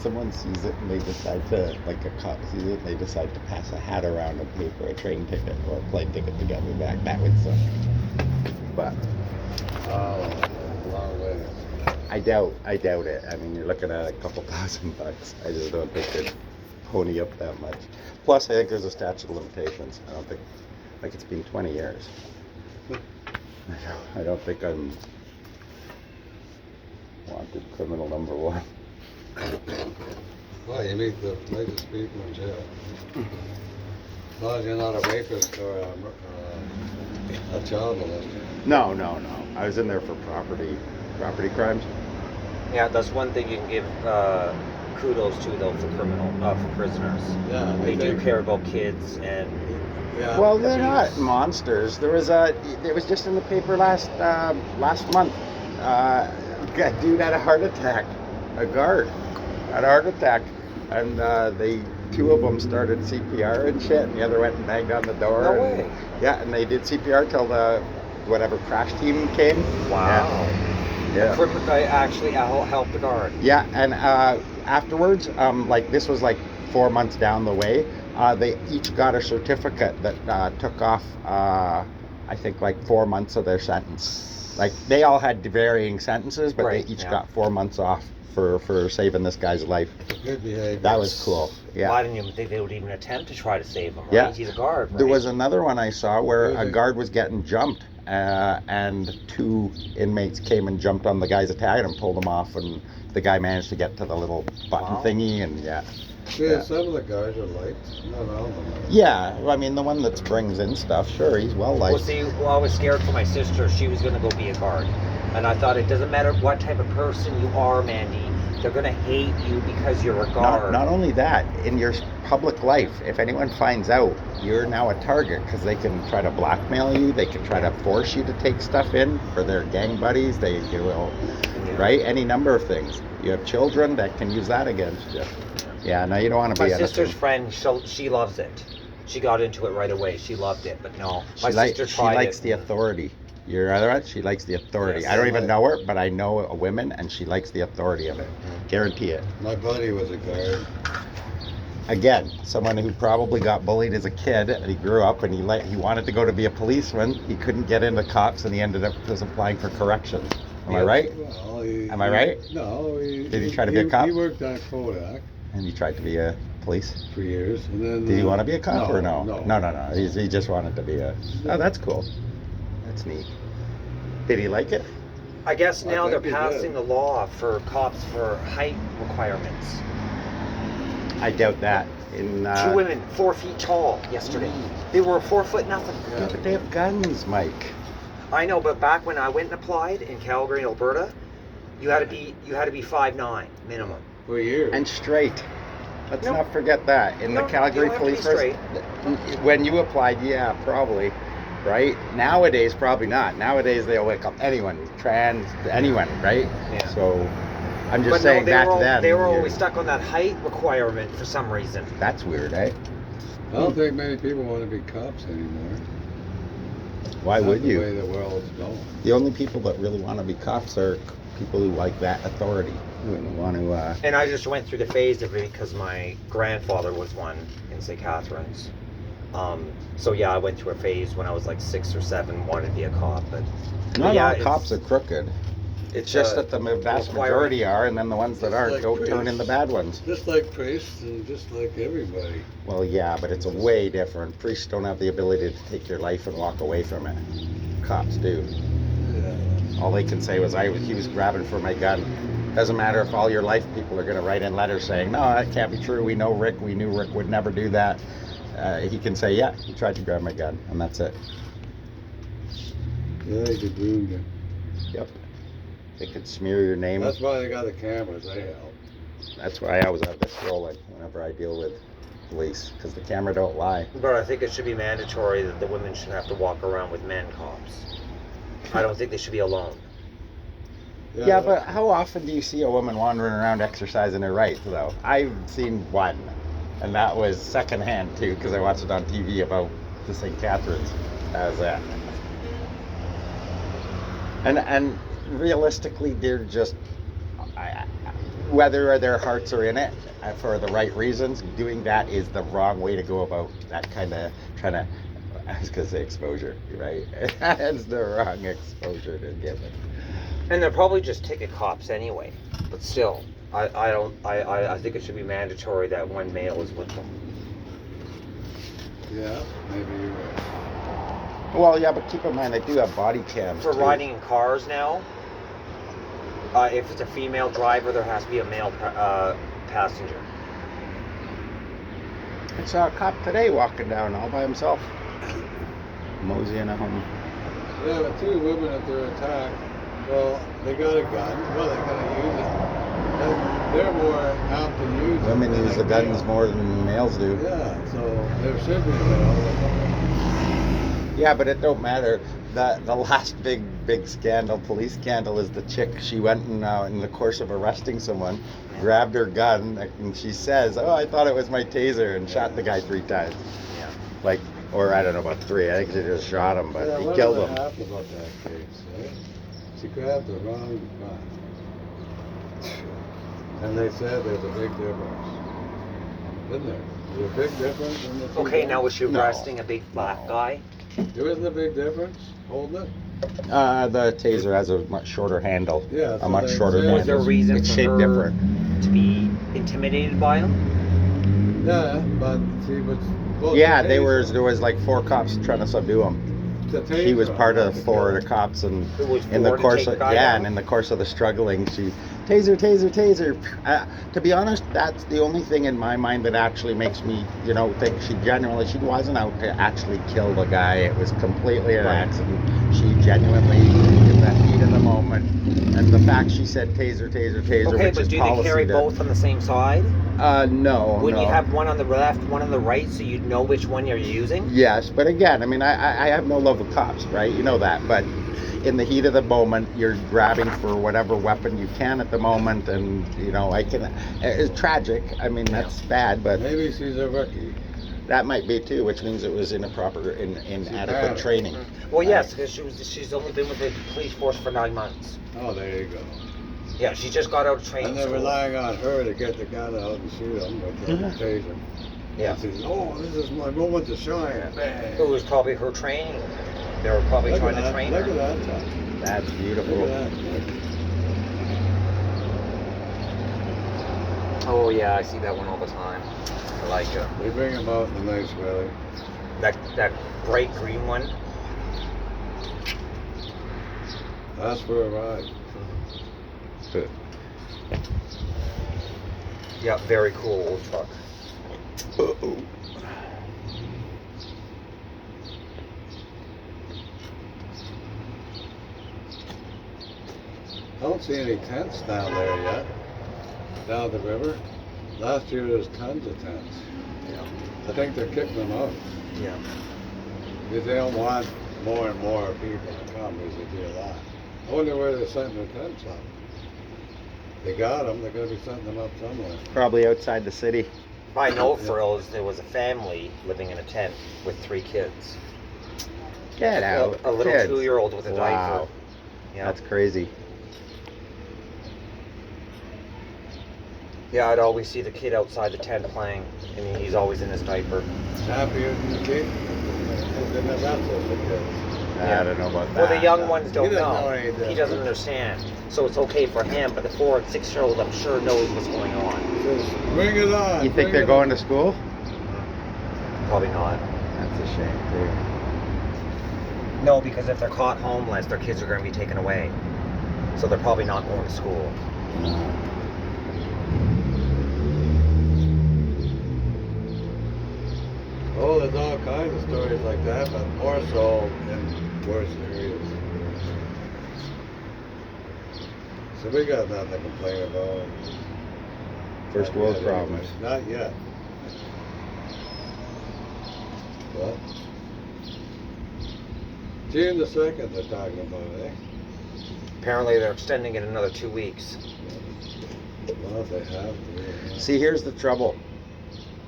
someone sees it and they decide to, like a cop sees it and they decide to pass a hat around and pay for a train ticket or a plane ticket to get me back. That would suck. But Oh, long way. I doubt it. I mean, you're looking at a couple $1,000. I just don't think they'd pony up that much. Plus, I think there's a statute of limitations. I don't think, like, it's been 20 years. I don't think I'm wanted criminal number one. Well, you meet the latest people in jail. As long as you're not a rapist or a child molester. No. I was in there for property crimes. Yeah, that's one thing you can give kudos to though for prisoners. Yeah, They do think- care about kids and Yeah. Well, they're not monsters. It was just in the paper last month. A dude had a heart attack. A guard had a heart attack, and two of them started CPR and shit, and the other went and banged on the door. No and- way. Yeah, and they did CPR till the whatever crash team came. wow. Yeah. I actually helped the guard. Yeah, and afterwards, like this was like 4 months down the way, they each got a certificate that took off, I think, like 4 months of their sentence. Like they all had varying sentences, but Right, they each yeah. got 4 months off for saving this guy's life. Good behavior. That was cool. Yeah. I didn't even think they would even attempt to try to save him. Right? Yeah. He's a guard. Right? There was another one I saw where Really? a guard was getting jumped, and two inmates came and jumped on the guy's attacking him, pulled him off, and the guy managed to get to the little button Wow. thingy, and yeah. Yeah, some of the guys are liked. Not all of them. Yeah, well, I mean, the one that brings in stuff, sure, he's well Well, liked. see, I was scared for my sister. She was going to go be a guard. And I thought it doesn't matter what type of person you are, Mandy. They're going to hate you because you're a guard. Not only that, in your public life, if anyone finds out, you're now a target because they can try to blackmail you. They can try to force you to take stuff in for their gang buddies. They will, Yeah. right? Any number of things. You have children that can use that against you. Yeah, no, you don't want to My be sister's innocent. friend, she loves it. She got into it right away. She loved it, but no. My She sister tried likes it. the authority. You're other one, she likes the authority. Yes, I don't I even like- know her, but I know a woman, and she likes the authority of it. Guarantee it. My buddy was a guard. Again, someone who probably got bullied as a kid, and he grew up, and he wanted to go to be a policeman. He couldn't get into cops, and he ended up just applying for corrections. Am I right? Well, Am I right? No. Did he try to be a cop? He worked on Kodak And he tried to be a police. for years, and then. Did he want to be a cop or no? No. No. He just wanted to be a. Oh, that's cool. That's neat. Did he like it? I guess I now they're think he passing did. the law for cops for height requirements. I doubt that. In 2 women, 4 feet tall, yesterday. They were 4 foot nothing. Yeah, but they have guns, Mike. I know, but back when I went and applied in Calgary, Alberta, you had to be 5'9" minimum. For years. And straight. Let's No. not forget that. In You the don't- Calgary you don't have Police to be Force, when you applied, yeah, probably, right? Nowadays, probably not. Nowadays, they'll wake up anyone, trans, anyone, right? Yeah. So, I'm just But saying no, they back were then. they were you're- always stuck on that height requirement for some reason. That's weird, eh? I don't think many people want to be cops anymore. Why Not would the you? way the world's going. The only people that really want to be cops are people who like that authority, who want to. And I just went through the phase of it because my grandfather was one in St. Catharines. So yeah, I went through a phase when I was like 6 or 7, wanted to be a cop, but Not yeah, all it's- cops are crooked. It's just that the vast requirement. majority are, and then the ones that Just aren't like don't turn priests. in the bad ones. Just like priests and just like everybody. Well, yeah, but it's a way different. Priests don't have the ability to take your life and walk away from it. Cops do. Yeah. All they can say was, he was grabbing for my gun. Doesn't matter if all your life people are going to write in letters saying, no, that can't be true. We know Rick. We knew Rick would never do that. He can say, yeah, he tried to grab my gun, and that's it. Yeah, they could ruin you. Yep. They could smear your name. That's why they got the cameras. They help. That's why I always have this rolling whenever I deal with police, because the camera don't lie. But I think it should be mandatory that the women should have to walk around with men cops. I don't think they should be alone. Yeah, but how often do you see a woman wandering around exercising her rights, though? I've seen one, and that was secondhand, too, because I watched it on TV about the St. Catharines. That was it. And realistically, they're just, whether their hearts are in it for the right reasons, doing that is the wrong way to go about that kind of trying to, I was going to say exposure, right? That's the wrong exposure to give it. And they're probably just ticket cops anyway. But still, I think it should be mandatory that one male is with them. Yeah, maybe you're right. Well, yeah, but keep in mind they do have body cams For too. riding in cars now, if it's a female driver, there has to be a male passenger. I saw a cop today walking down all by himself, moseying a home. Yeah, but 2 women at their attack, well, they got a gun. Well, they're going to use it. They're more apt to use it. Women than use the a guns male. more than males do. Yeah, so there should be male. Yeah, but it don't matter. The last big scandal, police scandal, is the chick. She went and in the course of arresting someone, grabbed her gun, and she says, "Oh, I thought it was my taser," and shot the guy 3 times. Yeah. Like, or I don't know about 3. I think she just shot him, but Yeah, he what killed did him. that happen about that case, eh? She grabbed the wrong gun. And they said there's a big difference. Isn't there? There's a big difference in the 2 Okay, guns? now was she No. arresting a big black No. guy? There isn't a big difference holding it? The taser has a much shorter handle. Yeah, A so much they shorter said- Was there a handle. reason It's for shaped her different. to be intimidated by him? Yeah, but she was. well, Yeah, the taser- there was like 4 cops trying to subdue him. the She was taser part had of to 4 kill of the cops, and It was in the four to course take of the guy yeah, down? and in the course of the struggling, she taser. To be honest, that's the only thing in my mind that actually makes me, think she wasn't out to actually kill the guy. It was completely an accident. She genuinely, in that heat of the moment, and the fact she said taser, Okay, which but is do they policy carry to- both on the same side? No. Wouldn't no. you have one on the left, one on the right, so you'd know which one you're using? Yes, but again, I mean, I have no love of cops, right? You know that, but in the heat of the moment, you're grabbing for whatever weapon you can at the moment, and it's tragic. I mean, that's bad, but Maybe she's a rookie. that might be too, which means it was inadequate bad. training. Well, yes, because she's only been with the police force for 9 months. Oh, there you go. Yeah, she just got out of training And they're school. relying on her to get the gun out and shoot him with the Mhm. taser. Yeah. And she says, "Oh, this is my moment to shine." Bang. It was probably her training. They were probably Look trying at to that, train look her. at that time. That's Look beautiful. at that. Oh yeah, I see that one all the time. I like it. We bring them out in the nice weather. That bright green one. That's for a ride. Yeah, very cool old truck. I don't see any tents down there yet. Down the river. Last year there was tons of tents. Yeah. I think they're kicking them out. Yeah. Because they don't want more and more people to come as they do a lot. I wonder where they're setting their tents up. They got them. They're gonna be setting them up somewhere. Probably outside the city. I know Frills, there was a family living in a tent with 3 kids. Get out. A little Kids. 2-year-old with a Wow. diaper. Yeah. That's crazy. Yeah, I'd always see the kid outside the tent playing, and he's always in his diaper. Happier than the kid. They never have social kids. I don't know about that. Well, the young ones don't He doesn't know. know anything. He doesn't understand. So it's okay for him, but the 4 and 6-year-old, I'm sure, knows what's going on. Says, bring it on. You think they're going to school? Probably not. That's a shame, too. No, because if they're caught homeless, their kids are going to be taken away. So they're probably not going to school. Oh, there's all kinds of stories like that, but more so in worse areas. So we got nothing to complain about. First Not world yet, problems. anyways. Not yet. What? June the 2nd they're talking about, eh? Apparently, they're extending it another 2 weeks. Well, they have to. Yeah. See, here's the trouble.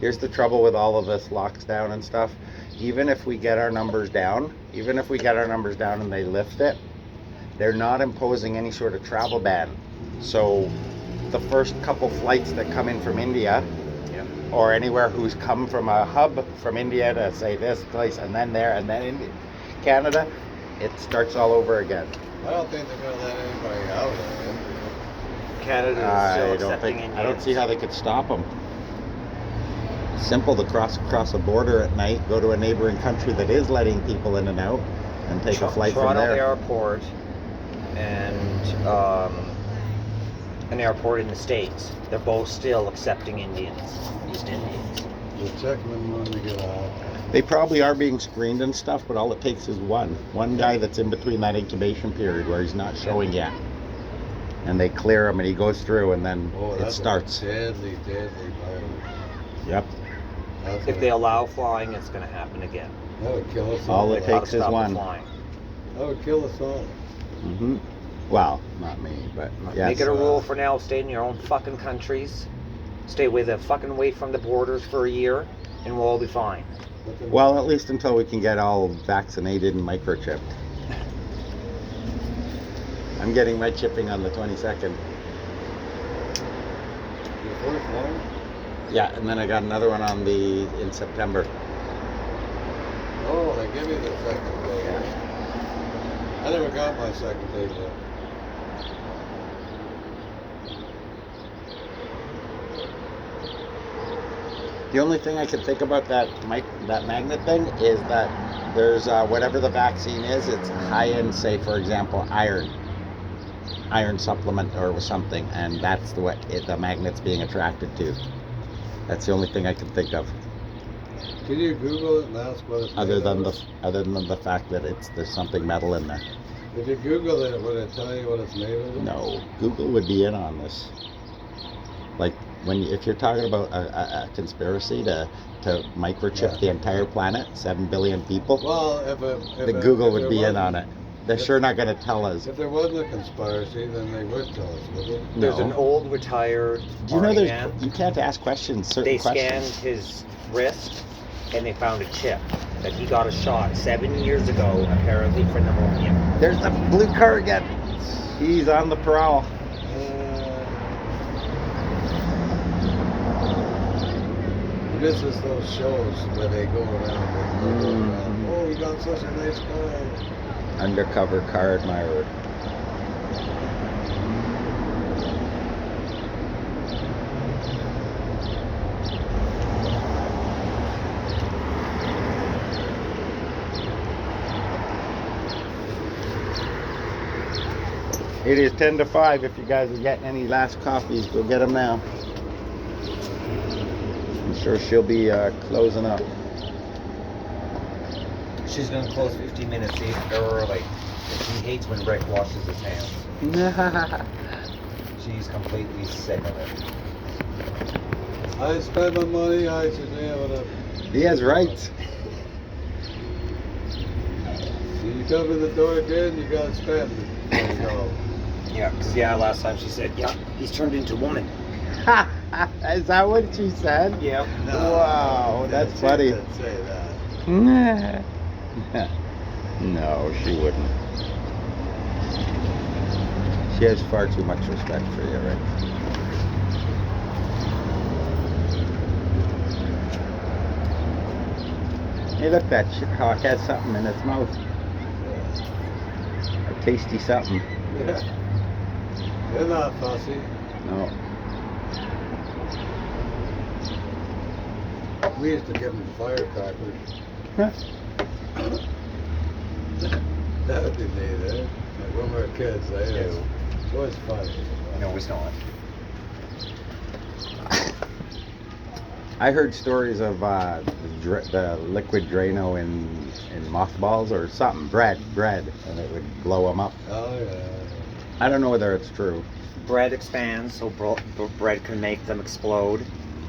Here's the trouble with all of this lockdown and stuff. Even if we get our numbers down, and they lift it, they're not imposing any sort of travel ban. So the first couple flights that come in from India, Yeah. or anywhere who's come from a hub from India to say this place and then there and then in Canada, it starts all over again. I don't think they're going to let anybody out of it. Canada is I still don't accepting think. Indians. I don't see how they could stop them. Simple to cross a border at night, go to a neighboring country that is letting people in and out, and take a flight from Toronto there. Airport and an airport in the States. They're both still accepting Indians, East Indians. We'll check them when we get out. They probably are being screened and stuff, but all it takes is one guy that's in between that incubation period where he's not showing yet, and they clear him and he goes through, and then Oh, it that's starts. a deadly, deadly virus. Yep. That's If gonna- they allow flying, it's going to happen again. That would kill us All all. it They gotta takes is stop the one. flying. That would kill us all. Hmm. Well, not me, but yes. Make it a rule for now. Stay in your own fucking countries. Stay away from the borders for a year, and we'll all be fine. But then- Well, at least until we can get all vaccinated and microchipped. I'm getting my chipping on the 22nd. Your first one? Yeah, and then I got another one in September. Oh, they give me the second day. I never got my second day yet. The only thing I can think about that magnet thing is that there's whatever the vaccine is, it's high in, say for example, iron supplement or something, and that's the magnet's being attracted to. That's the only thing I can think of, Can you Google it and ask what it's other made than of? the fact that there's something metal in there. If you Google it, would it tell you what it's made of? No, Google would be in on this. Like if you're talking about a conspiracy to microchip Yeah. the entire planet, 7 billion people, Well, the Google would be in on it. They're sure not going to tell us. If there wasn't a conspiracy, then they would tell us, would they? There's No. an old retired Do you know army there's man. you can't ask questions, certain They questions. scanned his wrist, and they found a chip that he got a shot 7 years ago, apparently for pneumonia. There's the blue car again. He's on the prowl. This is those shows where they go around and Mhm. oh, we got such a nice car. Undercover car admirer. It is 10 to 5. If you guys are getting any last coffees, go get them now. I'm sure she'll be closing up. She's gonna close 15 minutes early. She hates when Rick washes his hands. She's completely sick of it. I spend my money, I should be able to. He has rights. See, you come in the door again, you gotta spend it. There you go. Yeah, because last time she said, yeah, He's turned into a woman. Is that what she said? Yep. Wow, that's funny. She didn't say that. No, she wouldn't. She has far too much respect for you, right? Hey, look, that hawk has something in its mouth. A tasty something. Yeah. They're not fussy. No. We used to give them firecrackers. That would be neat, eh? Like when we were kids, eh? Yes. It was funny. No, it's not. I heard stories of the liquid Drano in mothballs or something, bread, and it would blow them up. Oh, yeah. I don't know whether it's true. Bread expands, so bread can make them explode.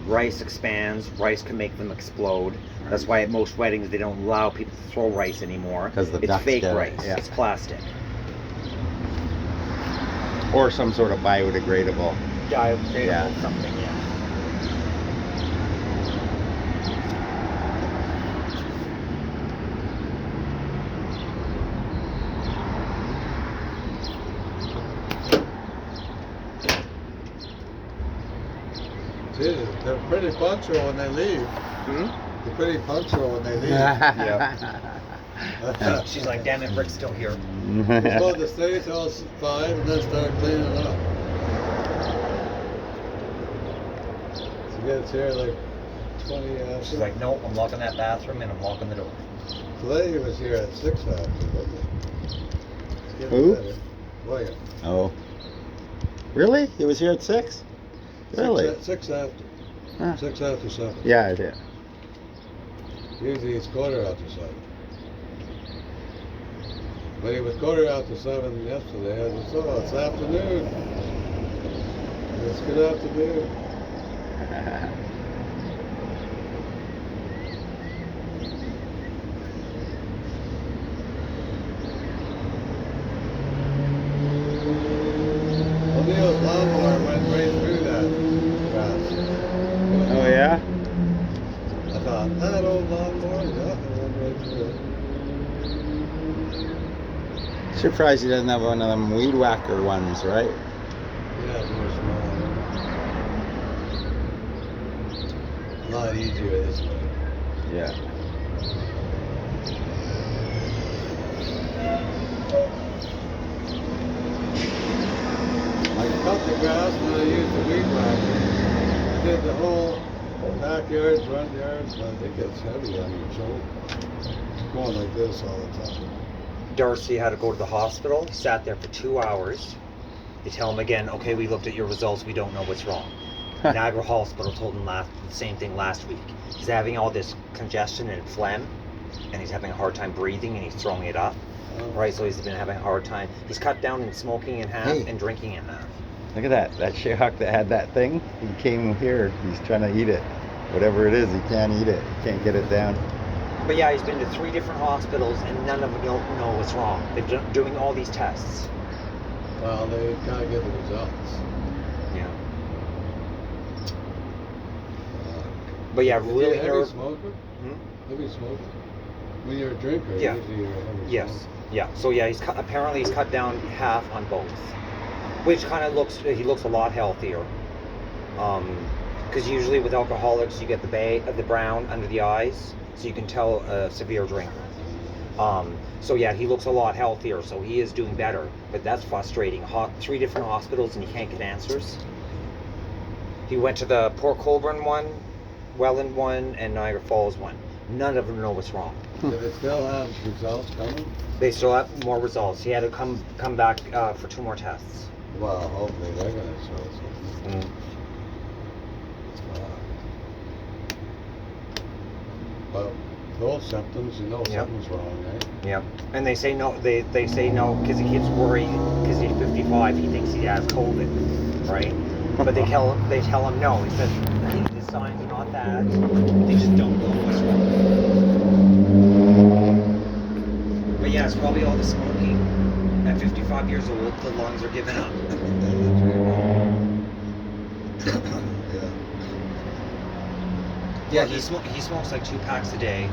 Rice expands, rice can make them explode. That's why at most weddings they don't allow people to throw rice anymore. 'Cause the it's ducks fake get it, rice. yeah. It's plastic. Or some sort of biodegradable. Biodegradable Yeah. something, yeah. See, they're pretty punctual when they leave. Hmm? They're pretty punctual when they leave. She's like, damn it, Rick's still here. We're supposed to stay till 5 and then start cleaning up. She gets here like 20 after. She's like, no, I'm locking that bathroom and I'm locking the door. Today he was here at 6 after, wasn't he? It's getting Who? better. William. Oh. Really? He was here at 6? Really? 6 after. Huh. 6 after 7. Yeah, I did. Usually it's quarter after 7. But he was quarter after 7 yesterday. I just, oh, it's afternoon. It's good afternoon. O'Neill's lawnmower went right through that grass. Oh, yeah? I thought, that old lawnmower, yeah, it went right through it. Surprised he doesn't have one of them weed whacker ones, right? Yeah, it's more small. A lot easier this way. Yeah. I cut the grass and I used the weed whacker. I did the whole backyards, front yards, but it gets heavy on your shoulder. It's going like this all the time. Darcy had to go to the hospital. He sat there for 2 hours. They tell him again, okay, we looked at your results. We don't know what's wrong. Niagara Hospital told him the same thing last week. He's having all this congestion and phlegm, and he's having a hard time breathing, and he's throwing it up. Right, so he's been having a hard time. He's cut down in smoking in half Hey. and drinking in half. Look at that. That Shayhawk that had that thing, he came here. He's trying to eat it. Whatever it is, he can't eat it. He can't get it down. But yeah, he's been to 3 different hospitals, and none of them don't know what's wrong. They've been doing all these tests. Well, they gotta get the results. Yeah. But yeah, Is he really a heavy nerve. smoker? Hmm? Heavy smoker? When you're a drinker, Yeah. usually you're a heavy Yes. smoker. Yeah. So yeah, apparently he's cut down half on both, which kind of he looks a lot healthier. Because usually with alcoholics you get the brown under the eyes, so you can tell a severe drinker. So yeah, he looks a lot healthier, so he is doing better. But that's frustrating. 3 different hospitals and he can't get answers. He went to the Port Colborne one, Welland one, and Niagara Falls one. None of them know what's wrong. Do they still have results coming? They still have more results. He had to come back for 2 more tests. Well, hopefully they're gonna show something. But those symptoms, you know Yep. something's wrong, eh? Yep. And they say no. They say no because he keeps worrying because he's 55. He thinks he has COVID, right? But they tell him no. He says the signs are not that. They just don't know what's wrong. But yeah, it's probably all the smoking. At 55 years old, the lungs are giving up. Yeah. Yeah, he smokes like 2 packs a day.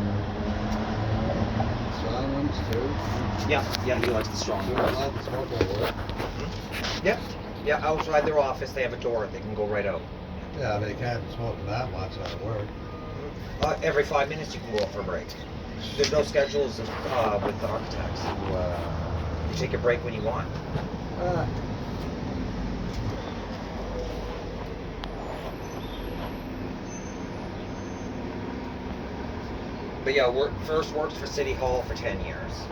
Strong ones too. Yeah, he likes the strong You're ones. allowed to smoke at work. Yeah, outside their office they have a door. They can go right out. Yeah, they can't smoke that much at work. Every 5 minutes you can go out for a break. There's no schedules with the architects. Wow. You take a break when you want. Ah. But yeah, first worked for City Hall for 10 years.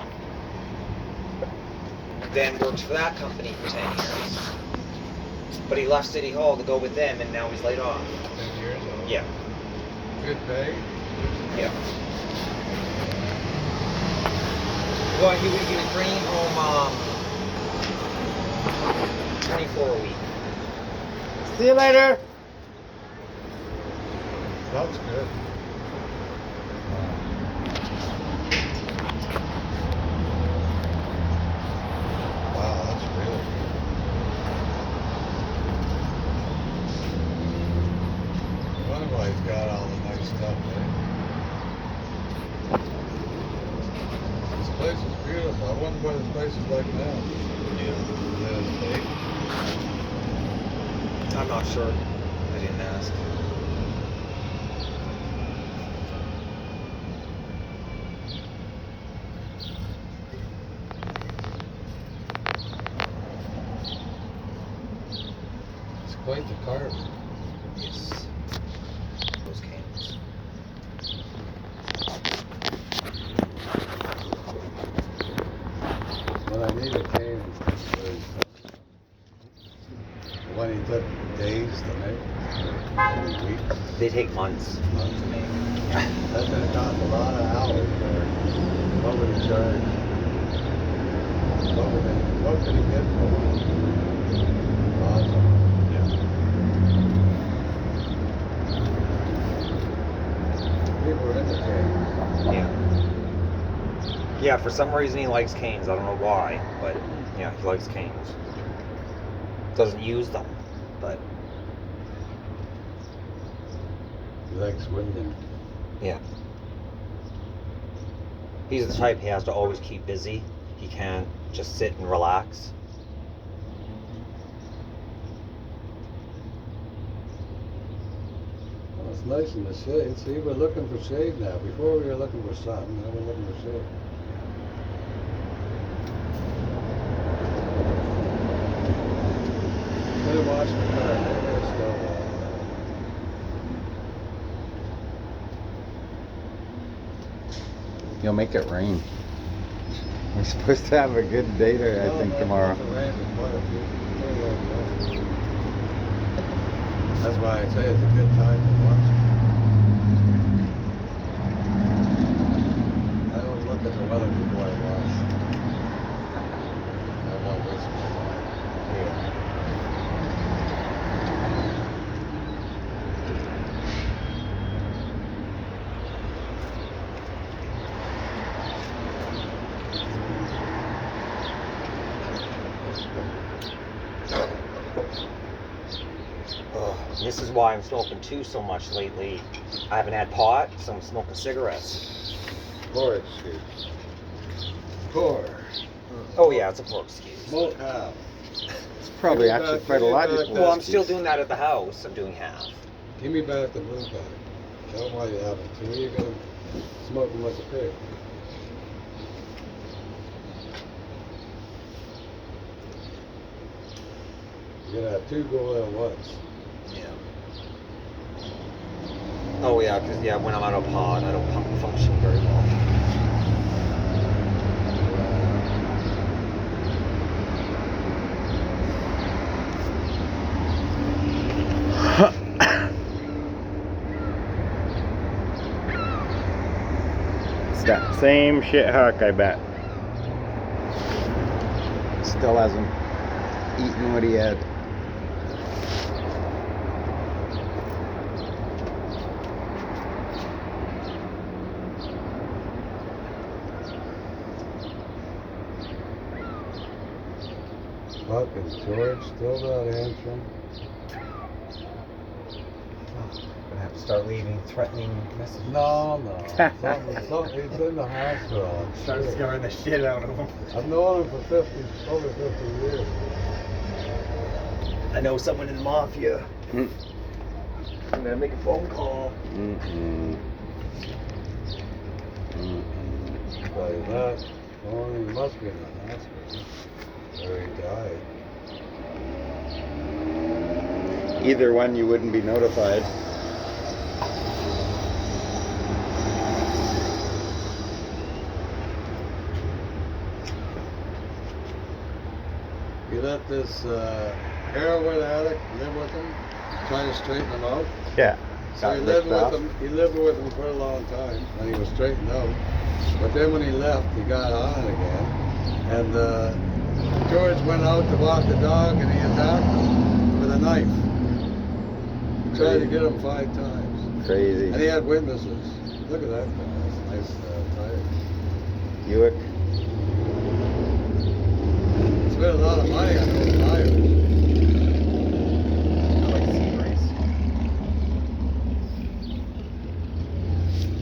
Then worked for that company for 10 years. But he left City Hall to go with them, and now he's laid off. 10 years old. Yeah. Good pay. Yeah. Well, he was bringing home 24 a week. See you later. That's good. Wow, that's really good. Wonder why he's got all the nice stuff, eh? This place is beautiful. I wonder what this place is like now. I'm not sure. I didn't ask. It's quite the carving. Yes. Those cans. When I need a cane, when he took days to make, weeks, They take months. months to make. That's gonna cost a lot of hours there. What would he charge? What could he get for it? Awesome. People are into canes. Yeah. Yeah, for some reason he likes canes. I don't know why, but yeah, he likes canes. Doesn't use them, but He likes winding. yeah. He's the type he has to always keep busy. He can't just sit and relax. Well, it's nice in the shade. See, we're looking for shade now. Before we were looking for sun, now we're looking for shade. Could have watched the car. They're still You'll make it rain. We're supposed to have a good day there, I think, tomorrow. That's why I say it's a good time to watch. I always look at the weather before I watch. I won't waste my time. This is why I'm smoking too so much lately. I haven't had pot, so I'm smoking cigarettes. Poor excuse. Poor. Oh yeah, it's a poor excuse. Smoke half. It's probably actually quite a lot. Well, I'm still doing that at the house. I'm doing half. Give me back the blue bag. Tell them why you have it. To me, you're gonna smoke them like a pig. You're gonna have two go at once. Yeah. Oh yeah, because yeah, when I'm out of pod, I don't function very well. It's that same shit huck, I bet. Still hasn't eaten what he had. Fucking George still not answering. start leaving threatening messages. No. Something, he's in the hospital. Start scaring the shit out of him. I've known him for over 50 years. I know someone in the mafia. Mm. I'm gonna make a phone call. Mm-mm. Mm-mm. But he's not. Well, he must be in the hospital. Where he died. Either one, you wouldn't be notified. He let this heroin addict live with him, trying to straighten him out. Yeah. So he lived with him. He lived with him for a long time, and he was straightened out. But then when he left, he got on again. And George went out to walk the dog, and he attacked him with a knife. He tried to get him 5 times, Crazy. and he had witnesses. Look at that guy. That's a nice tire. Buick. Spent a lot of money on those tires. I like Seagrace.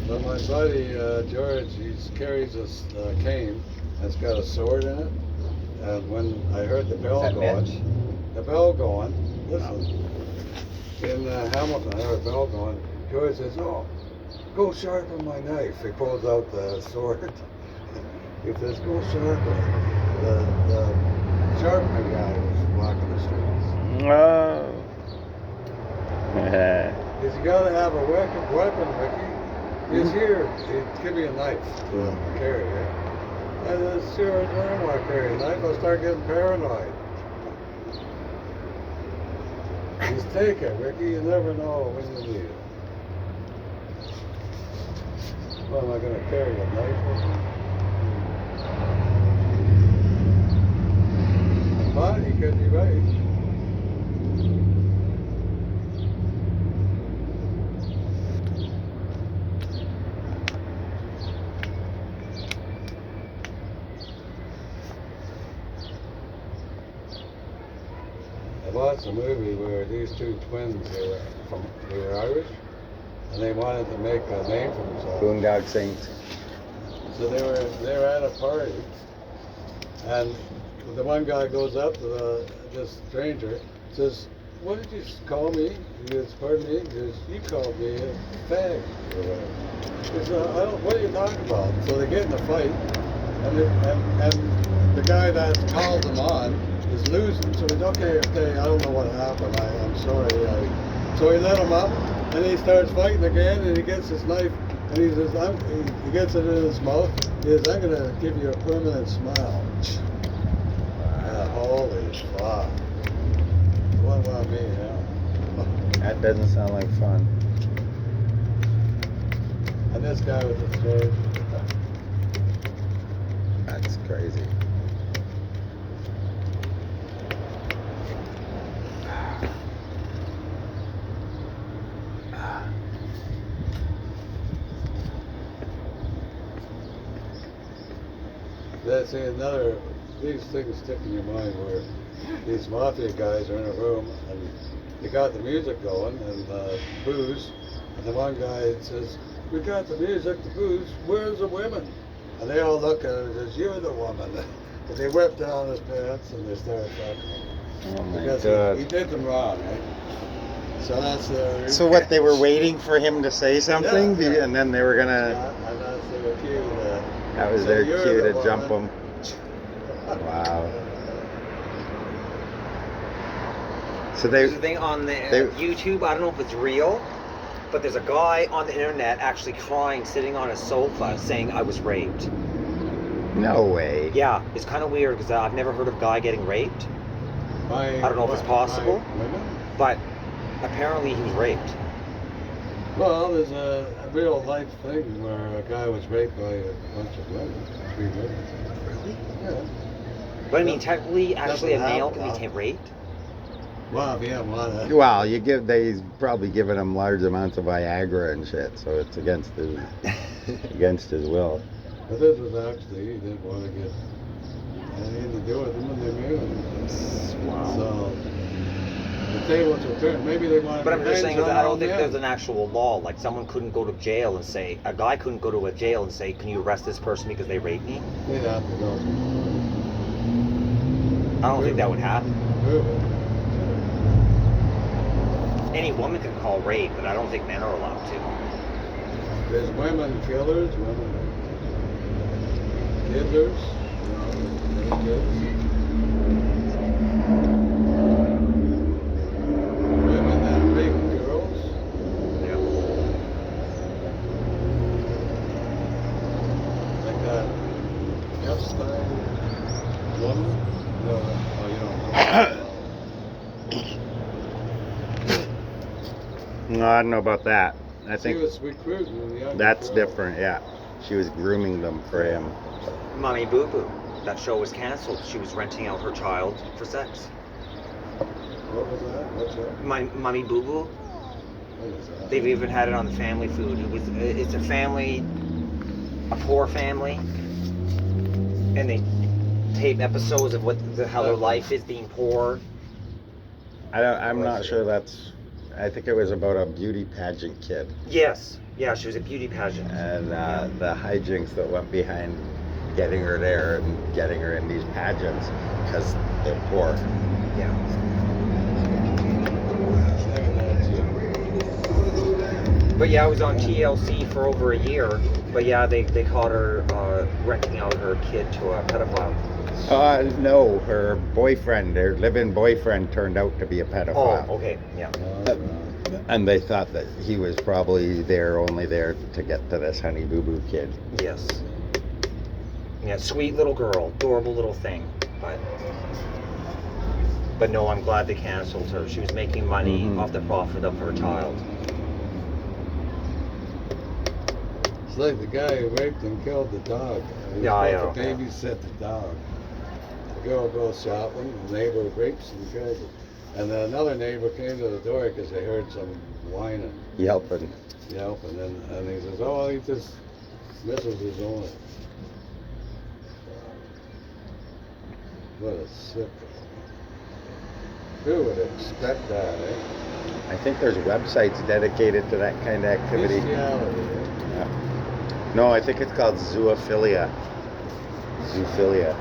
But my buddy George, he carries this cane that's got a sword in it. And when I heard the bell Is that going, Mitch? listen, in Hamilton, I heard the bell going. George says, "Oh, go sharpen my knife." He pulls out the sword. He says, "Go sharpen." The sharpening guy was walking the streets. Oh. Because you gotta have a weapon, Ricky. He's here. Give me a knife to carry it. I said, sure, I don't want to carry a knife. I'll start getting paranoid. Just take it, Ricky. You never know when you need it. Well, am I going to carry a knife with me? But he could be right. I watched a movie where these 2 twins, they were Irish, and they wanted to make a name for themselves. Boondock Saints. So they were at a party, and the one guy goes up to this stranger, says, "What did you call me?" He goes, "Pardon me?" He goes, "You called me a fag or whatever." He says, "I don't. What are you talking about?" So they get in a fight, and the guy that called them on is losing. So he's okay. I don't know what happened. I'm sorry. So he let him up, and he starts fighting again, and he gets his knife, and he says, he gets it in his mouth. He says, "I'm gonna give you a permanent smile." Holy fuck! What about me now? That doesn't sound like fun. And this guy with the sword. That's crazy. That's another. These things stick in your mind where these mafia guys are in a room and they got the music going and booze, and the one guy says, "We got the music, the booze. Where's the women?" And they all look at him and says, "You're the woman." But they whip down his pants and they start fucking. Oh my Because God. he did them wrong, right? So that's the. So what, they were waiting for him to say something, Yeah. and then they were gonna, And that's their cue to. that was So their you're cue the to jump woman. him. Wow. So There's a thing on the YouTube, I don't know if it's real, but there's a guy on the internet actually crying, sitting on a sofa, saying, "I was raped." no way. Yeah, it's kind of weird because I've never heard of a guy getting raped, I don't know if it's possible. Women? but apparently he was raped. Well, there's a real life thing where a guy was raped by a bunch of women, 3 women. Really? Yeah. But I mean, technically, actually, a Doesn't male happen can often. be raped. Well, if you have one. Well, they's probably giving him large amounts of Viagra and shit, so it's against his will. But this was actually, he didn't want to get anything to do with them and they married him. Wow. So, the tables will turn. Maybe they want to. But I'm just saying, is I don't think there's an actual law. Like someone couldn't go to jail and say, a guy couldn't go to a jail and say, can you arrest this person because they raped me? They'd have to go. I don't think that would happen. Prove it. Any woman can call rape, but I don't think men are allowed to. There's women killers, women killers, women that rape girls. Yeah. Like that Epstein woman. No, oh, you don't know. No, I don't know about that. I She think was recruiting the young that's girls. different. Yeah, she was grooming them for him. Mommy Boo Boo. That show was canceled. She was renting out her child for sex. What was that? What's that? Mommy Boo Boo. What is that? They've even had it on the Family Food. It's a family, a poor family, and they tape episodes of how their life is being poor. I'm not sure that's. I think it was about a beauty pageant kid Yes, yeah, she was a beauty pageant. and the hijinks that went behind getting her there and getting her in these pageants because they're poor. Yeah. But yeah, I was on TLC for over a year. But yeah, they caught her renting out her kid to a pedophile. No, her boyfriend, their live-in boyfriend, turned out to be a Oh, pedophile. okay, yeah. And they thought that he was probably only there to get to this Honey Boo Boo kid. Yes. Yeah, sweet little girl, adorable little thing. But no, I'm glad they canceled her. She was making money Mhm. off the profit of her child. It's like the guy who raped and killed the dog. He was Yeah, supposed to yeah. babysit the dog. The girl goes shopping, the neighbor rapes and kills it. And then another neighbor came to the door because they heard some whining, Yelping. yelping, and he says, oh, he just misses his owner. What a sick. Who would expect that, eh? I think there's websites dedicated to that kind of activity. Bestiality, eh? Yeah. No, I think it's called zoophilia. Zoophilia.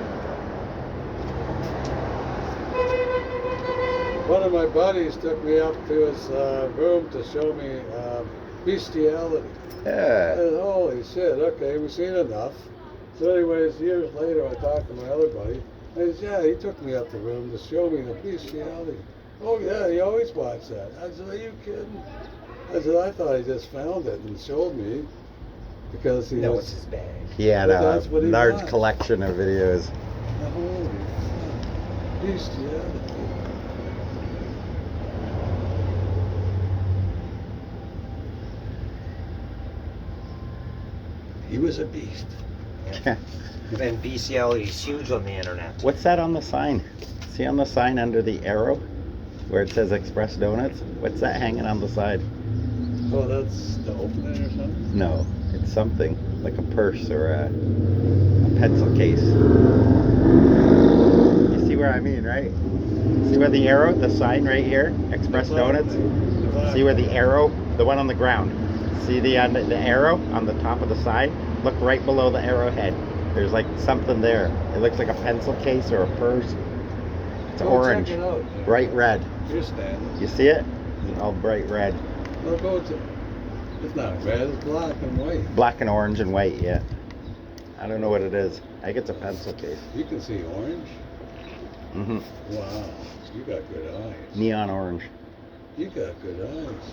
One of my buddies took me up to his room to show me bestiality. I Yeah. said, holy shit, okay, we've seen enough. So anyways, years later, I talked to my other buddy. I said, yeah, he took me up the room to show me the bestiality. Oh yeah, he always watched that. I said, are you kidding? I said, I thought he just found it and showed me because he No, was... it's his bag. He had But a that's what he large wants. collection of videos. Holy fuck. Bestiality. He was a beast. And bestiality is huge on the internet. What's that on the sign? See on the sign under the arrow where it says Express Donuts? What's that hanging on the side? Oh, that's the opening or something? No, it's something like a purse or a pencil case. You see where I mean, right? See where the arrow, the sign right here, Express Donuts? See where the arrow, the one on the ground. See the arrow on the top of the sign? Look right below the arrowhead. There's like something there. It looks like a pencil case or a purse. It's orange, Check it out. bright red. You're standing. You see it? It's all bright red. Well, go to. It's not red. It's black and white. Black and orange and white, yeah. I don't know what it is. I think it's a pencil case. You can see orange. Hmm. Wow, you got good eyes. Neon orange. You got good eyes.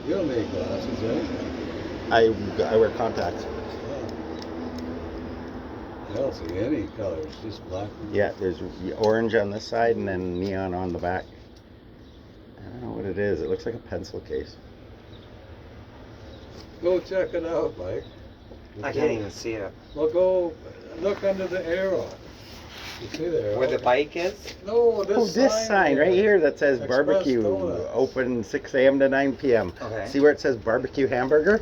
You don't need glasses, eh? I wear contacts. Oh. I don't see any colors, just black. And Yeah, there's orange on this side and then neon on the back. I don't know what it is. It looks like a pencil case. Go check it out, Mike. I can't even see it. Well, go look under the arrow. You see the arrow? Where the bike is? No, this Oh, this sign right here that says Express barbecue Donuts. open 6 a.m. to 9 p.m. Okay. See where it says barbecue hamburger?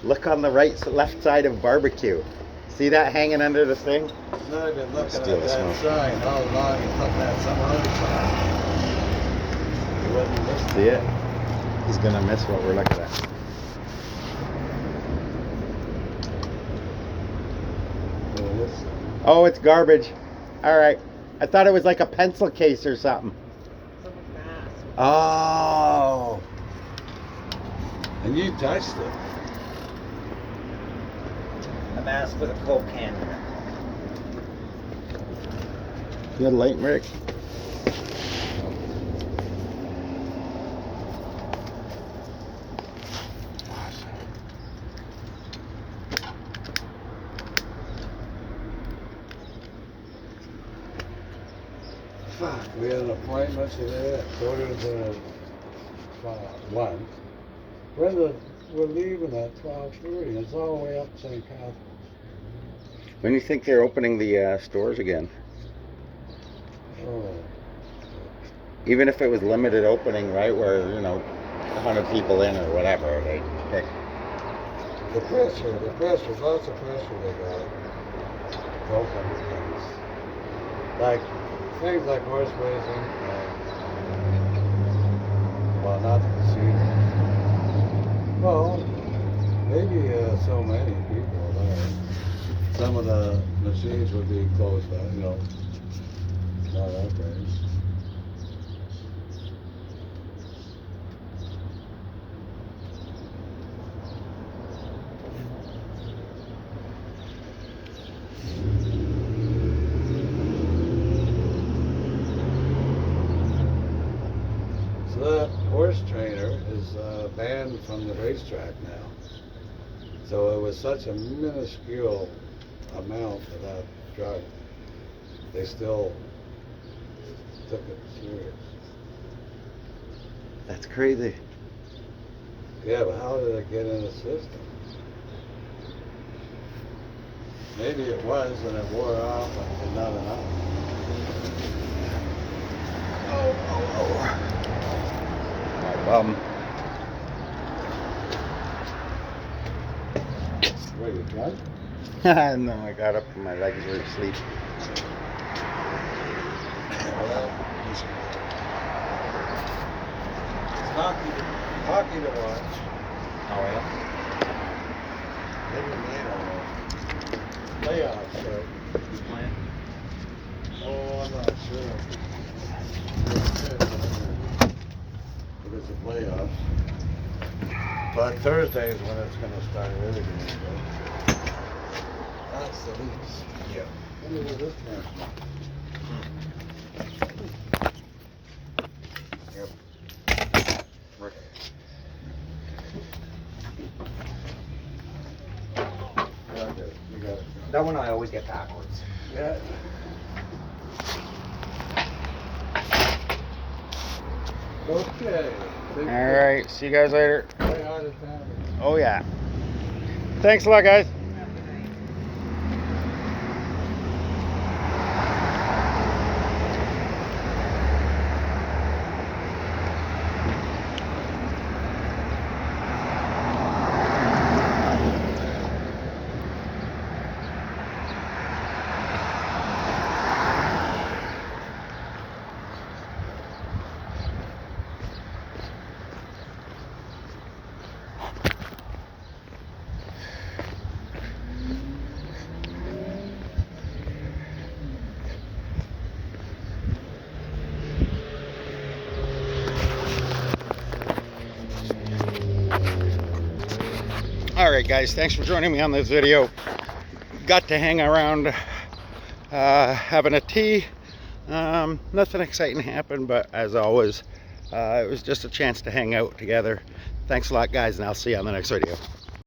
Look on the left side of barbecue. See that hanging under the thing? He's not even looking Steal at this that one. sign. How long he's looking at some other sign. already missed See it? He's gonna miss what we're looking at. Oh, it's garbage. All right. I thought it was like a pencil case or something. Oh. And you touched it. A mask with a Coke can in it. Good light, Rick. Fuck, we had an appointment today at quarter to 1. We're leaving at 12:30. It's all the way up St. Catharines. When do you think they're opening the stores again? Oh, Even if it was limited opening, right, where, 100 people in or whatever, they pick. the pressure, lots of pressure they got. Open things. Like, things like horse racing, well, not the casinos. Well, maybe so many people there. Some of the machines would be closed down, not operating. So that horse trainer is banned from the racetrack now. So it was such a minuscule amount of that drug. They still took it serious. That's crazy. Yeah, but how did it get in the system? Maybe it was and it wore off and not enough. My bum. Wait, you done? No, I got up and my legs were asleep. It's hockey to watch. Oh, yeah? Maybe playoffs, right? Who's playing? Oh, I'm not sure. If it's a playoff. But Thursday is when it's going to start really getting good. That's the least. Yeah. Let me do this one. Yep. Rick. Okay, you got it. That one I always get backwards. Yeah. Okay. All right, see you guys later. Play hard at family. Oh, yeah. Thanks a lot, guys. All right, guys, thanks for joining me on this video. Got to hang around having a tea. Nothing exciting happened, but as always, it was just a chance to hang out together. Thanks a lot, guys, and I'll see you on the next video.